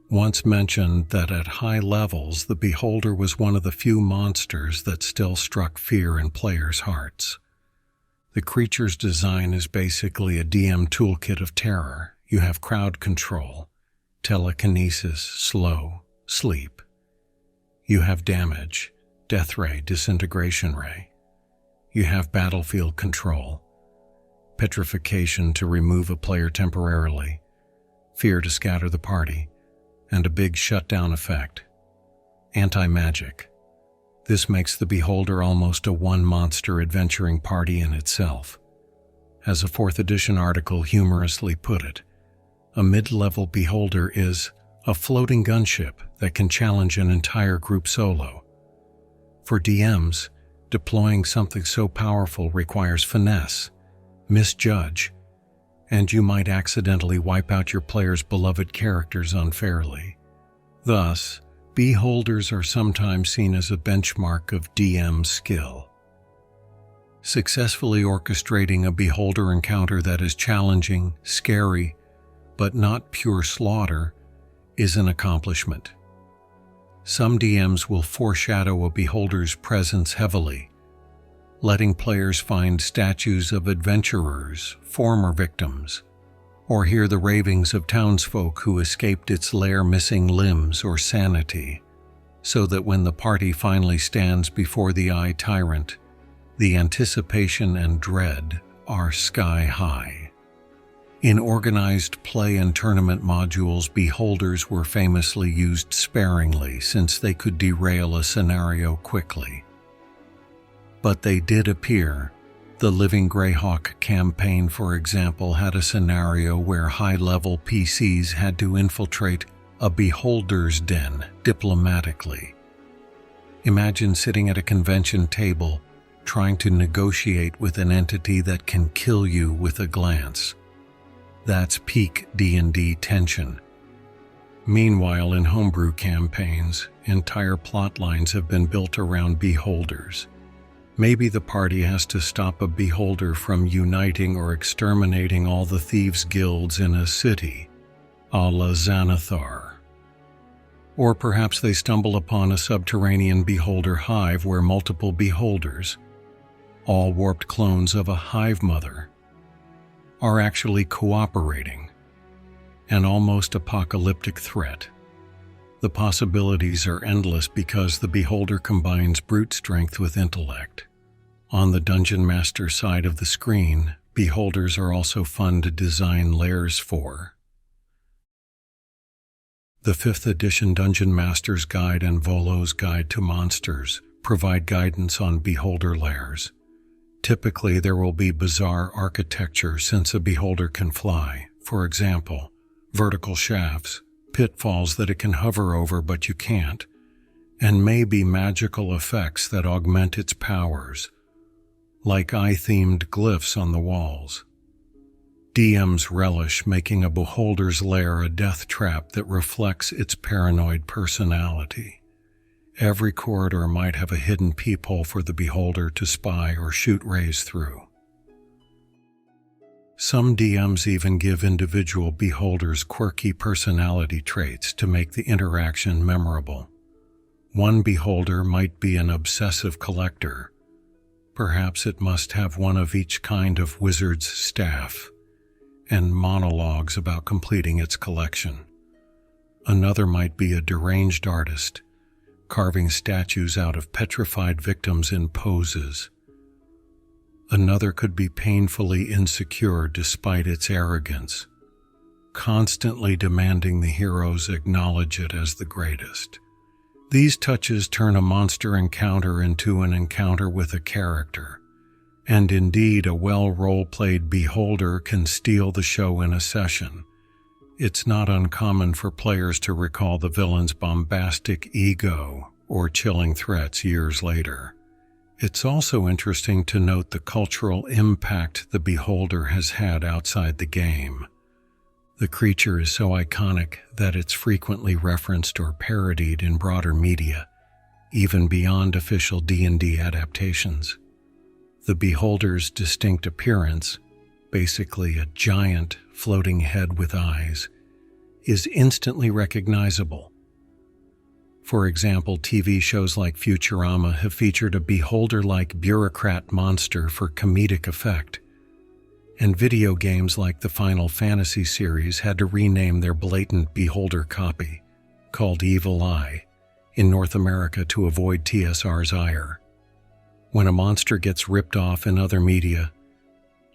A: once mentioned that at high levels the beholder was one of the few monsters that still struck fear in players' hearts. The creature's design is basically a DM toolkit of terror. You have crowd control, telekinesis, slow, sleep. You have damage, death ray, disintegration ray. You have battlefield control, petrification to remove a player temporarily, fear to scatter the party, and a big shutdown effect. Anti-magic. This makes the beholder almost a one-monster adventuring party in itself. As a 4th edition article humorously put it, a mid-level beholder is a floating gunship that can challenge an entire group solo. For DMs, deploying something so powerful requires finesse, misjudge, and you might accidentally wipe out your player's beloved characters unfairly. Thus, beholders are sometimes seen as a benchmark of DM skill. Successfully orchestrating a beholder encounter that is challenging, scary, but not pure slaughter is an accomplishment. Some DMs will foreshadow a beholder's presence heavily, letting players find statues of adventurers, former victims, or hear the ravings of townsfolk who escaped its lair missing limbs or sanity, so that when the party finally stands before the Eye Tyrant, the anticipation and dread are sky high. In organized play and tournament modules, beholders were famously used sparingly since they could derail a scenario quickly. But they did appear. The Living Greyhawk campaign, for example, had a scenario where high-level PCs had to infiltrate a beholder's den diplomatically. Imagine sitting at a convention table trying to negotiate with an entity that can kill you with a glance. That's peak D&D tension. Meanwhile, in homebrew campaigns, entire plot lines have been built around beholders. Maybe the party has to stop a beholder from uniting or exterminating all the thieves' guilds in a city, a la Xanathar. Or perhaps they stumble upon a subterranean beholder hive where multiple beholders, all warped clones of a hive mother, are actually cooperating, an almost apocalyptic threat. The possibilities are endless because the beholder combines brute strength with intellect. On the Dungeon Master side of the screen, beholders are also fun to design lairs for. The 5th edition Dungeon Master's Guide and Volo's Guide to Monsters provide guidance on beholder lairs. Typically, there will be bizarre architecture since a beholder can fly. For example, vertical shafts, pitfalls that it can hover over but you can't, and maybe magical effects that augment its powers, like eye-themed glyphs on the walls. DMs relish making a beholder's lair a death trap that reflects its paranoid personality. Every corridor might have a hidden peephole for the beholder to spy or shoot rays through. Some DMs even give individual beholders quirky personality traits to make the interaction memorable. One beholder might be an obsessive collector. Perhaps it must have one of each kind of wizard's staff, and monologues about completing its collection. Another might be a deranged artist, carving statues out of petrified victims in poses. Another could be painfully insecure despite its arrogance, constantly demanding the heroes acknowledge it as the greatest. These touches turn a monster encounter into an encounter with a character, and indeed a well role-played beholder can steal the show in a session. It's not uncommon for players to recall the villain's bombastic ego or chilling threats years later. It's also interesting to note the cultural impact the beholder has had outside the game. The creature is so iconic that it's frequently referenced or parodied in broader media, even beyond official D&D adaptations. The beholder's distinct appearance, basically a giant floating head with eyes, is instantly recognizable. For example, TV shows like Futurama have featured a beholder-like bureaucrat monster for comedic effect, and video games like the Final Fantasy series had to rename their blatant beholder copy, called Evil Eye, in North America to avoid TSR's ire. When a monster gets ripped off in other media,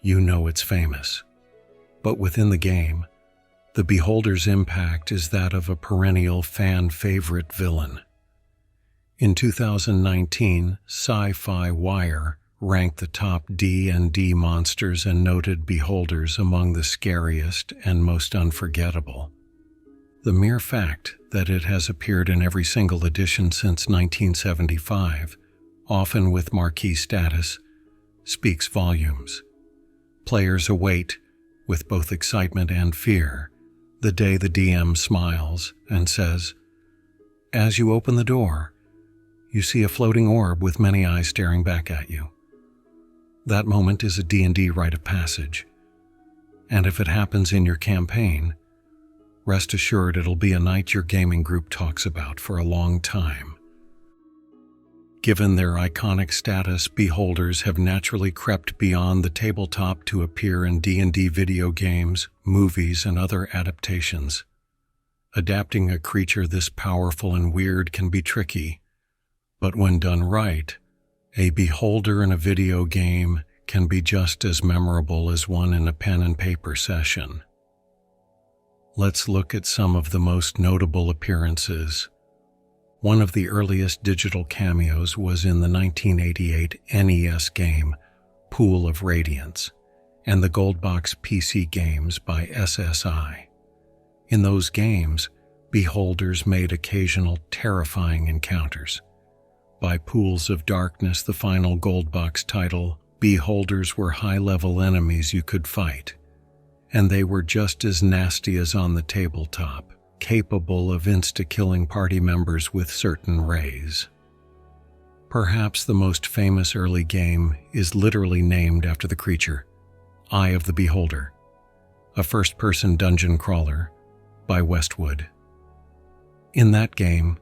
A: you know it's famous. But within the game, the beholder's impact is that of a perennial fan favorite villain. In 2019, Sci-Fi Wire ranked the top D&D monsters and noted beholders among the scariest and most unforgettable. The mere fact that it has appeared in every single edition since 1975, often with marquee status, speaks volumes. Players await, with both excitement and fear, the day the DM smiles and says, "As you open the door, you see a floating orb with many eyes staring back at you." That moment is a D&D rite of passage, and if it happens in your campaign, rest assured it'll be a night your gaming group talks about for a long time. Given their iconic status, beholders have naturally crept beyond the tabletop to appear in D&D video games, movies, and other adaptations. Adapting a creature this powerful and weird can be tricky, but when done right, a beholder in a video game can be just as memorable as one in a pen and paper session. Let's look at some of the most notable appearances. One of the earliest digital cameos was in the 1988 NES game Pool of Radiance and the Goldbox PC games by SSI. In those games, beholders made occasional terrifying encounters. By Pools of Darkness, the final Goldbox title, beholders were high-level enemies you could fight, and they were just as nasty as on the tabletop, capable of insta-killing party members with certain rays. Perhaps the most famous early game is literally named after the creature, Eye of the Beholder, a first-person dungeon crawler by Westwood. In that game,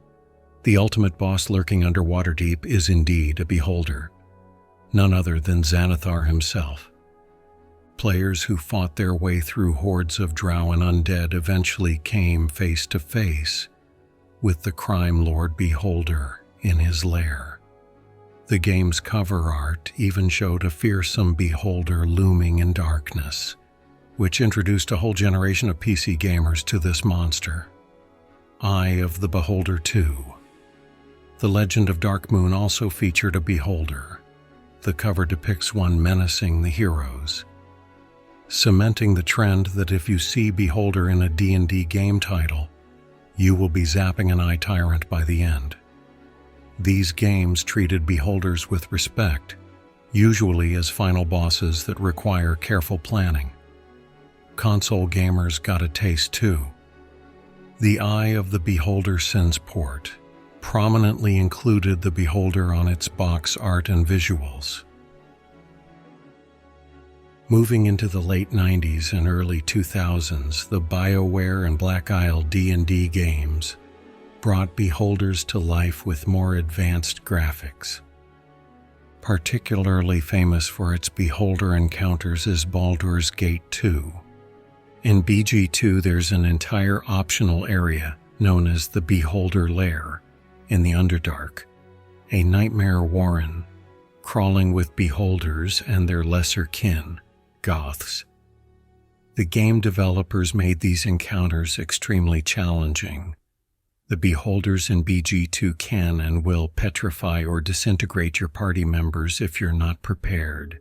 A: the ultimate boss lurking under Waterdeep is indeed a beholder, none other than Xanathar himself. Players who fought their way through hordes of drow and undead eventually came face to face with the crime lord beholder in his lair. The game's cover art even showed a fearsome beholder looming in darkness, which introduced a whole generation of PC gamers to this monster. Eye of the Beholder 2. The Legend of Darkmoon also featured a beholder. The cover depicts one menacing the heroes, cementing the trend that if you see beholder in a D&D game title, you will be zapping an eye tyrant by the end. These games treated beholders with respect, usually as final bosses that require careful planning. Console gamers got a taste too. The Eye of the Beholder Sins port prominently included the beholder on its box art and visuals. Moving into the late 90s and early 2000s, the BioWare and Black Isle D&D games brought beholders to life with more advanced graphics. Particularly famous for its beholder encounters is Baldur's Gate 2. In BG2, there's an entire optional area known as the Beholder Lair in the Underdark, a nightmare warren crawling with beholders and their lesser kin, Goths. The game developers made these encounters extremely challenging. The beholders in BG2 can and will petrify or disintegrate your party members if you're not prepared.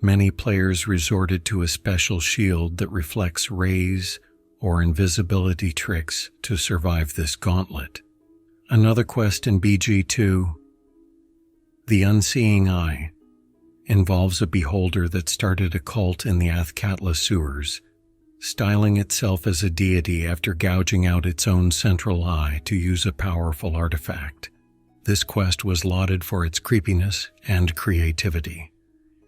A: Many players resorted to a special shield that reflects rays or invisibility tricks to survive this gauntlet. Another quest in BG2, The Unseeing Eye, involves a beholder that started a cult in the Athkatla sewers, styling itself as a deity after gouging out its own central eye to use a powerful artifact. This quest was lauded for its creepiness and creativity.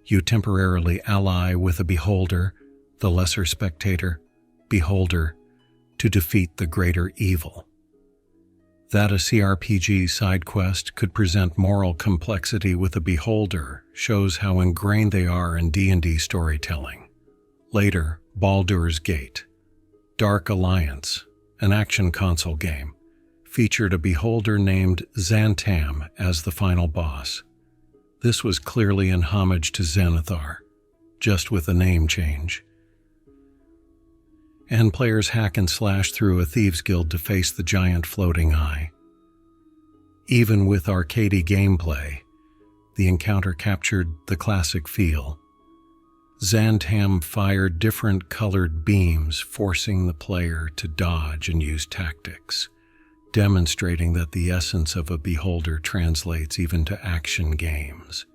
A: You temporarily ally with a beholder, the lesser spectator, beholder, to defeat the greater evil. That a CRPG side quest could present moral complexity with a beholder shows how ingrained they are in D&D storytelling. Later, Baldur's Gate, Dark Alliance, an action console game, featured a beholder named Xantam as the final boss. This was clearly in homage to Xanathar, just with a name change. And players hack and slash through a thieves' guild to face the giant floating eye. Even with arcadey gameplay, the encounter captured the classic feel. Xantam fired different colored beams, forcing the player to dodge and use tactics, demonstrating that the essence of a beholder translates even to action games.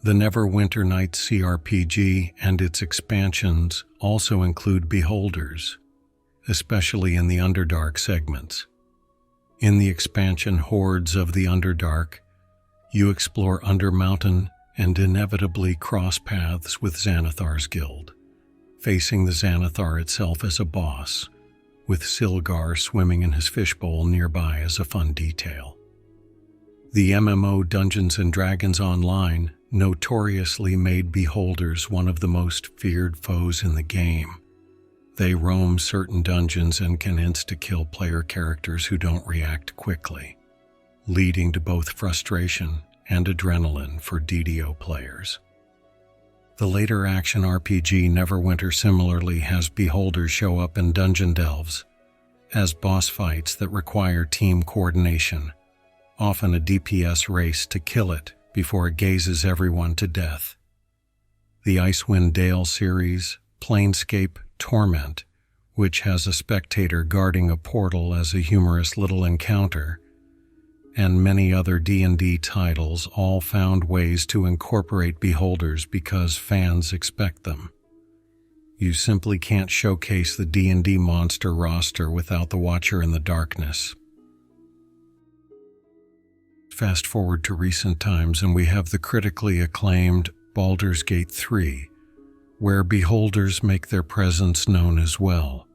A: The Neverwinter Nights CRPG and its expansions also include beholders, especially in the Underdark segments. In the expansion Hordes of the Underdark, you explore Undermountain and inevitably cross paths with Xanathar's guild, facing the Xanathar itself as a boss, with Silgar swimming in his fishbowl nearby as a fun detail. The MMO Dungeons & Dragons Online notoriously made beholders one of the most feared foes in the game. They roam certain dungeons and can insta-kill player characters who don't react quickly, leading to both frustration and adrenaline for DDO players. The later action RPG Neverwinter similarly has beholders show up in dungeon delves as boss fights that require team coordination, often a DPS race to kill it before it gazes everyone to death. The Icewind Dale series, Planescape Torment, which has a spectator guarding a portal as a humorous little encounter, and many other D&D titles all found ways to incorporate beholders because fans expect them. You simply can't showcase the D&D monster roster without the Watcher in the Darkness. Fast forward to recent times and we have the critically acclaimed Baldur's Gate 3, where beholders make their presence known as well.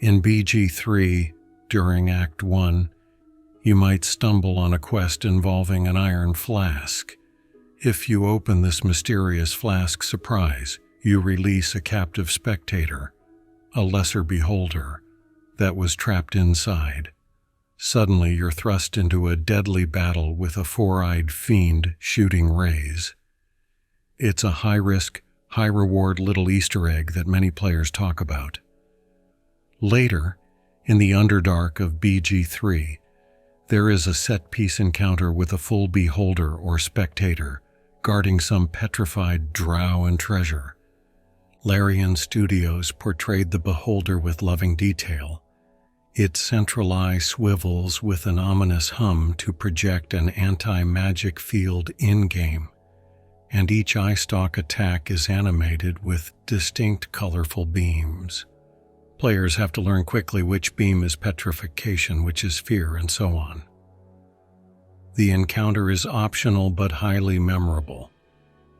A: In BG3, during Act 1, you might stumble on a quest involving an iron flask. If you open this mysterious flask surprise, you release a captive spectator, a lesser beholder, that was trapped inside. Suddenly you're thrust into a deadly battle with a four-eyed fiend shooting rays. It's a high-risk, high-reward little Easter egg that many players talk about. Later, in the Underdark of BG3, there is a set-piece encounter with a full beholder or spectator guarding some petrified drow and treasure. Larian Studios portrayed the beholder with loving detail. Its central eye swivels with an ominous hum to project an anti-magic field in-game, and each eye stalk attack is animated with distinct colorful beams. Players have to learn quickly which beam is petrification, which is fear, and so on. The encounter is optional but highly memorable.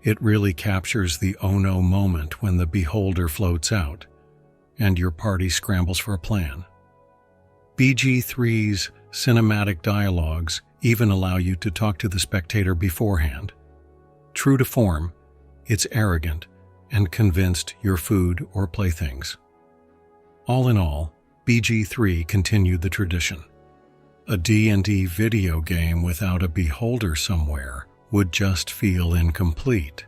A: It really captures the oh no moment when the beholder floats out, and your party scrambles for a plan. BG3's cinematic dialogues even allow you to talk to the spectator beforehand. True to form, it's arrogant and convinced you're food or playthings. All in all, BG3 continued the tradition. A D&D video game without a beholder somewhere would just feel incomplete.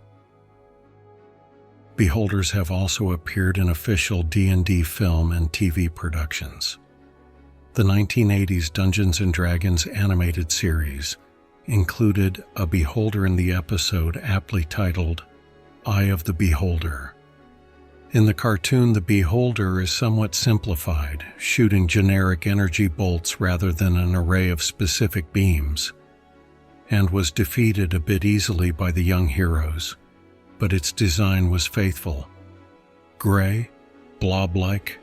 A: Beholders have also appeared in official D&D film and TV productions. The 1980s Dungeons & Dragons animated series included a beholder in the episode aptly titled Eye of the Beholder. In the cartoon, the beholder is somewhat simplified, shooting generic energy bolts rather than an array of specific beams, and was defeated a bit easily by the young heroes, but its design was faithful. Gray, blob-like,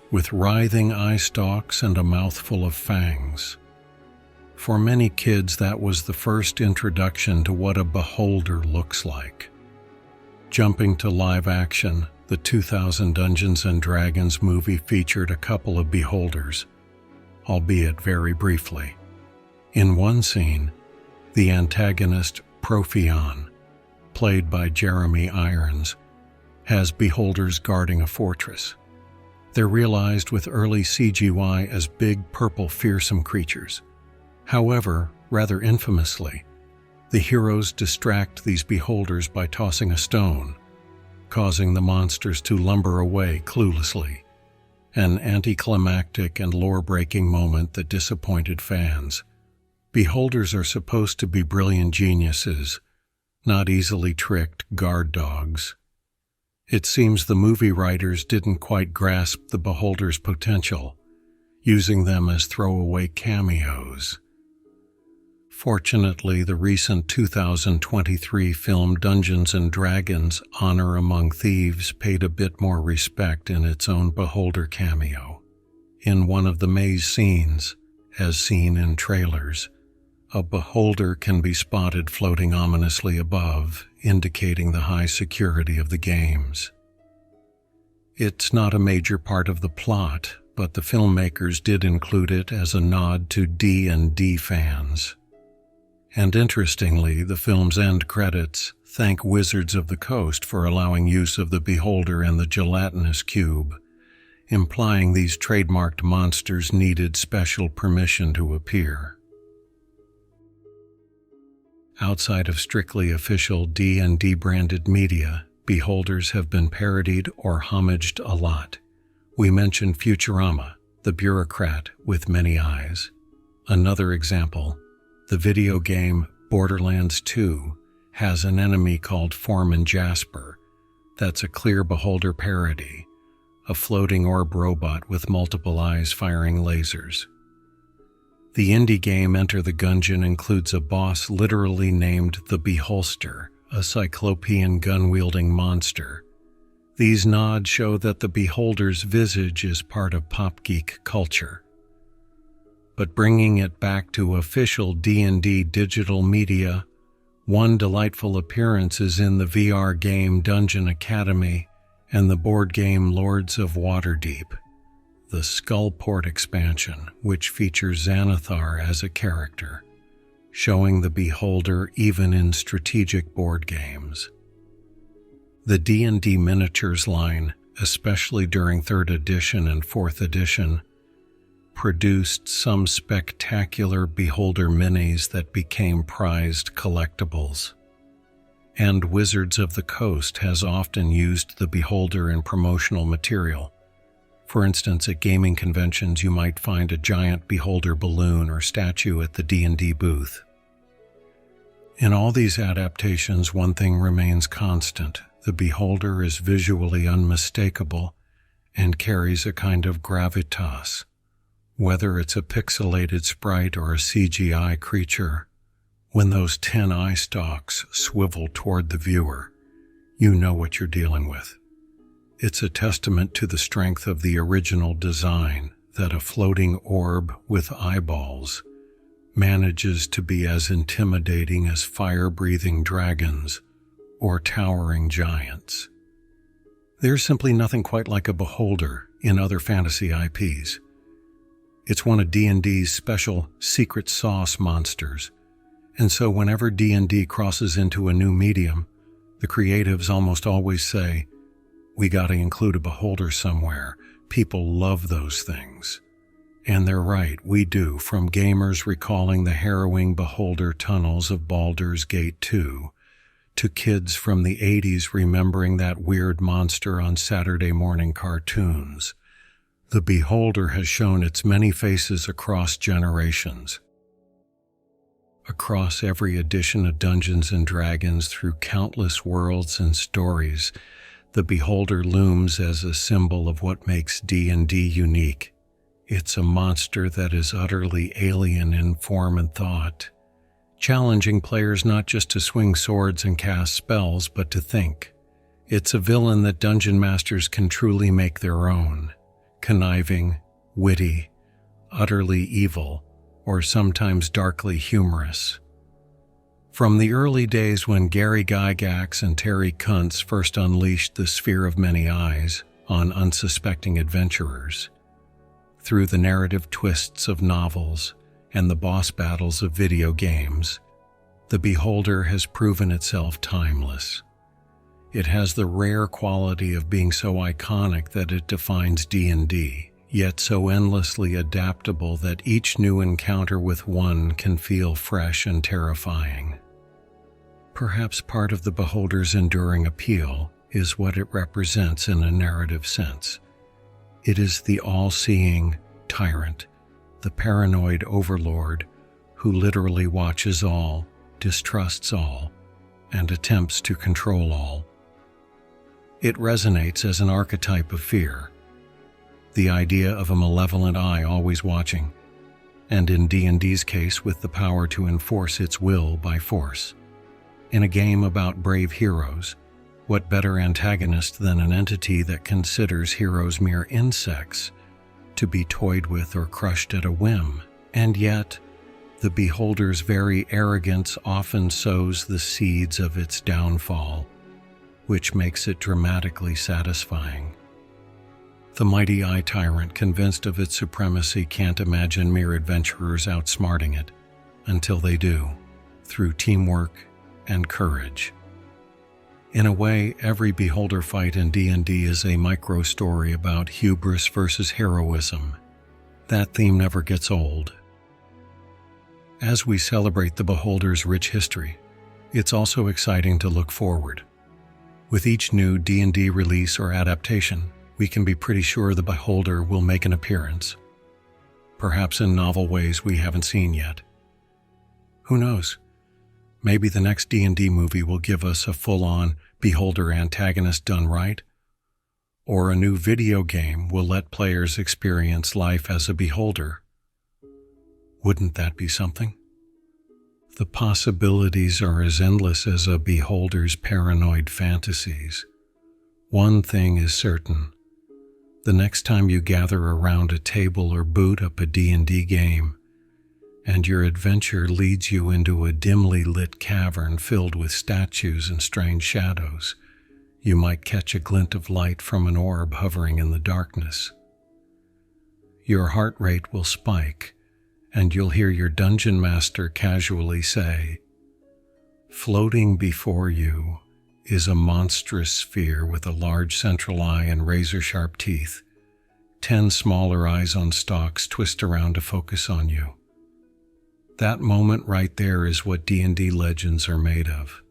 A: with writhing eye stalks and a mouthful of fangs. For many kids, that was the first introduction to what a beholder looks like. Jumping to live action, the 2000 Dungeons & Dragons movie featured a couple of beholders, albeit very briefly. In one scene, the antagonist Profion, played by Jeremy Irons, has beholders guarding a fortress. They're realized with early CGI as big, purple, fearsome creatures. However, rather infamously, the heroes distract these beholders by tossing a stone, causing the monsters to lumber away cluelessly, an anticlimactic and lore-breaking moment that disappointed fans. Beholders are supposed to be brilliant geniuses, not easily tricked guard dogs. It seems the movie writers didn't quite grasp the beholder's potential, using them as throwaway cameos. Fortunately, the recent 2023 film Dungeons & Dragons: Honor Among Thieves paid a bit more respect in its own beholder cameo. In one of the maze scenes, as seen in trailers, a beholder can be spotted floating ominously above, indicating the high security of the games. It's not a major part of the plot, but the filmmakers did include it as a nod to D&D fans. And interestingly, the film's end credits thank Wizards of the Coast for allowing use of the beholder and the gelatinous cube, implying these trademarked monsters needed special permission to appear. Outside of strictly official D&D branded media, beholders have been parodied or homaged a lot. We mentioned Futurama, the bureaucrat with many eyes. Another example, the video game Borderlands 2 has an enemy called Foreman Jasper. That's a clear beholder parody, a floating orb robot with multiple eyes firing lasers. The indie game Enter the Gungeon includes a boss literally named the Beholster, a cyclopean gun-wielding monster. These nods show that the beholder's visage is part of pop geek culture. But bringing it back to official D&D digital media, one delightful appearance is in the VR game Dungeon Academy and the board game Lords of Waterdeep, the Skullport expansion, which features Xanathar as a character, showing the beholder even in strategic board games. The D&D miniatures line, especially during 3rd edition and 4th edition, produced some spectacular beholder minis that became prized collectibles. And Wizards of the Coast has often used the beholder in promotional material. For instance, at gaming conventions you might find a giant beholder balloon or statue at the D&D booth. In all these adaptations, one thing remains constant. The beholder is visually unmistakable and carries a kind of gravitas. Whether it's a pixelated sprite or a CGI creature, when those 10 eye stalks swivel toward the viewer, you know what you're dealing with. It's a testament to the strength of the original design that a floating orb with eyeballs manages to be as intimidating as fire-breathing dragons or towering giants. There's simply nothing quite like a beholder in other fantasy IPs. It's one of D&D's special secret sauce monsters, and so whenever D&D crosses into a new medium, the creatives almost always say, "We gotta include a beholder somewhere. People love those things." And they're right, we do, from gamers recalling the harrowing beholder tunnels of Baldur's Gate 2, to kids from the 80s remembering that weird monster on Saturday morning cartoons. The beholder has shown its many faces across generations. Across every edition of Dungeons & Dragons, through countless worlds and stories, the beholder looms as a symbol of what makes D&D unique. It's a monster that is utterly alien in form and thought, challenging players not just to swing swords and cast spells, but to think. It's a villain that dungeon masters can truly make their own, conniving, witty, utterly evil, or sometimes darkly humorous. From the early days when Gary Gygax and Terry Kuntz first unleashed the Sphere of Many Eyes on unsuspecting adventurers, through the narrative twists of novels and the boss battles of video games, the beholder has proven itself timeless. It has the rare quality of being so iconic that it defines D&D, yet so endlessly adaptable that each new encounter with one can feel fresh and terrifying. Perhaps part of the beholder's enduring appeal is what it represents in a narrative sense. It is the all-seeing tyrant, the paranoid overlord who literally watches all, distrusts all, and attempts to control all. It resonates as an archetype of fear, the idea of a malevolent eye always watching, and in D&D's case with the power to enforce its will by force. In a game about brave heroes, what better antagonist than an entity that considers heroes mere insects to be toyed with or crushed at a whim? And yet, the beholder's very arrogance often sows the seeds of its downfall, which makes it dramatically satisfying. The mighty eye tyrant, convinced of its supremacy, can't imagine mere adventurers outsmarting it until they do, through teamwork and courage. In a way, every beholder fight in D&D is a micro-story about hubris versus heroism. That theme never gets old. As we celebrate the beholder's rich history, it's also exciting to look forward. With each new D&D release or adaptation, we can be pretty sure the beholder will make an appearance, perhaps in novel ways we haven't seen yet. Who knows? Maybe the next D&D movie will give us a full-on beholder antagonist done right, or a new video game will let players experience life as a beholder. Wouldn't that be something? The possibilities are as endless as a beholder's paranoid fantasies. One thing is certain. The next time you gather around a table or boot up a D&D game, and your adventure leads you into a dimly lit cavern filled with statues and strange shadows, you might catch a glint of light from an orb hovering in the darkness. Your heart rate will spike, and you'll hear your dungeon master casually say, "Floating before you is a monstrous sphere with a large central eye and razor-sharp teeth. 10 smaller eyes on stalks twist around to focus on you." That moment right there is what D&D legends are made of.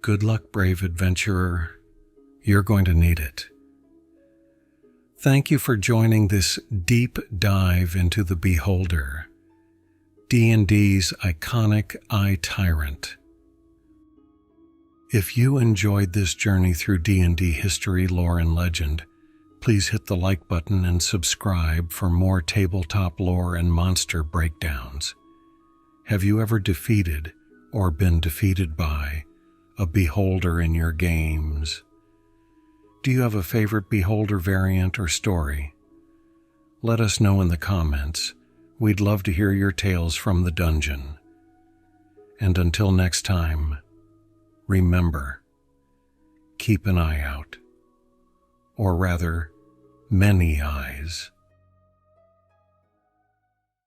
A: Good luck, brave adventurer. You're going to need it. Thank you for joining this deep dive into the Beholder, D&D's iconic eye tyrant. If you enjoyed this journey through D&D history, lore, and legend, please hit the like button and subscribe for more tabletop lore and monster breakdowns. Have you ever defeated or been defeated by a beholder in your games? Do you have a favorite beholder variant or story? Let us know in the comments. We'd love to hear your tales from the dungeon. And until next time, remember, keep an eye out. Or rather, many eyes.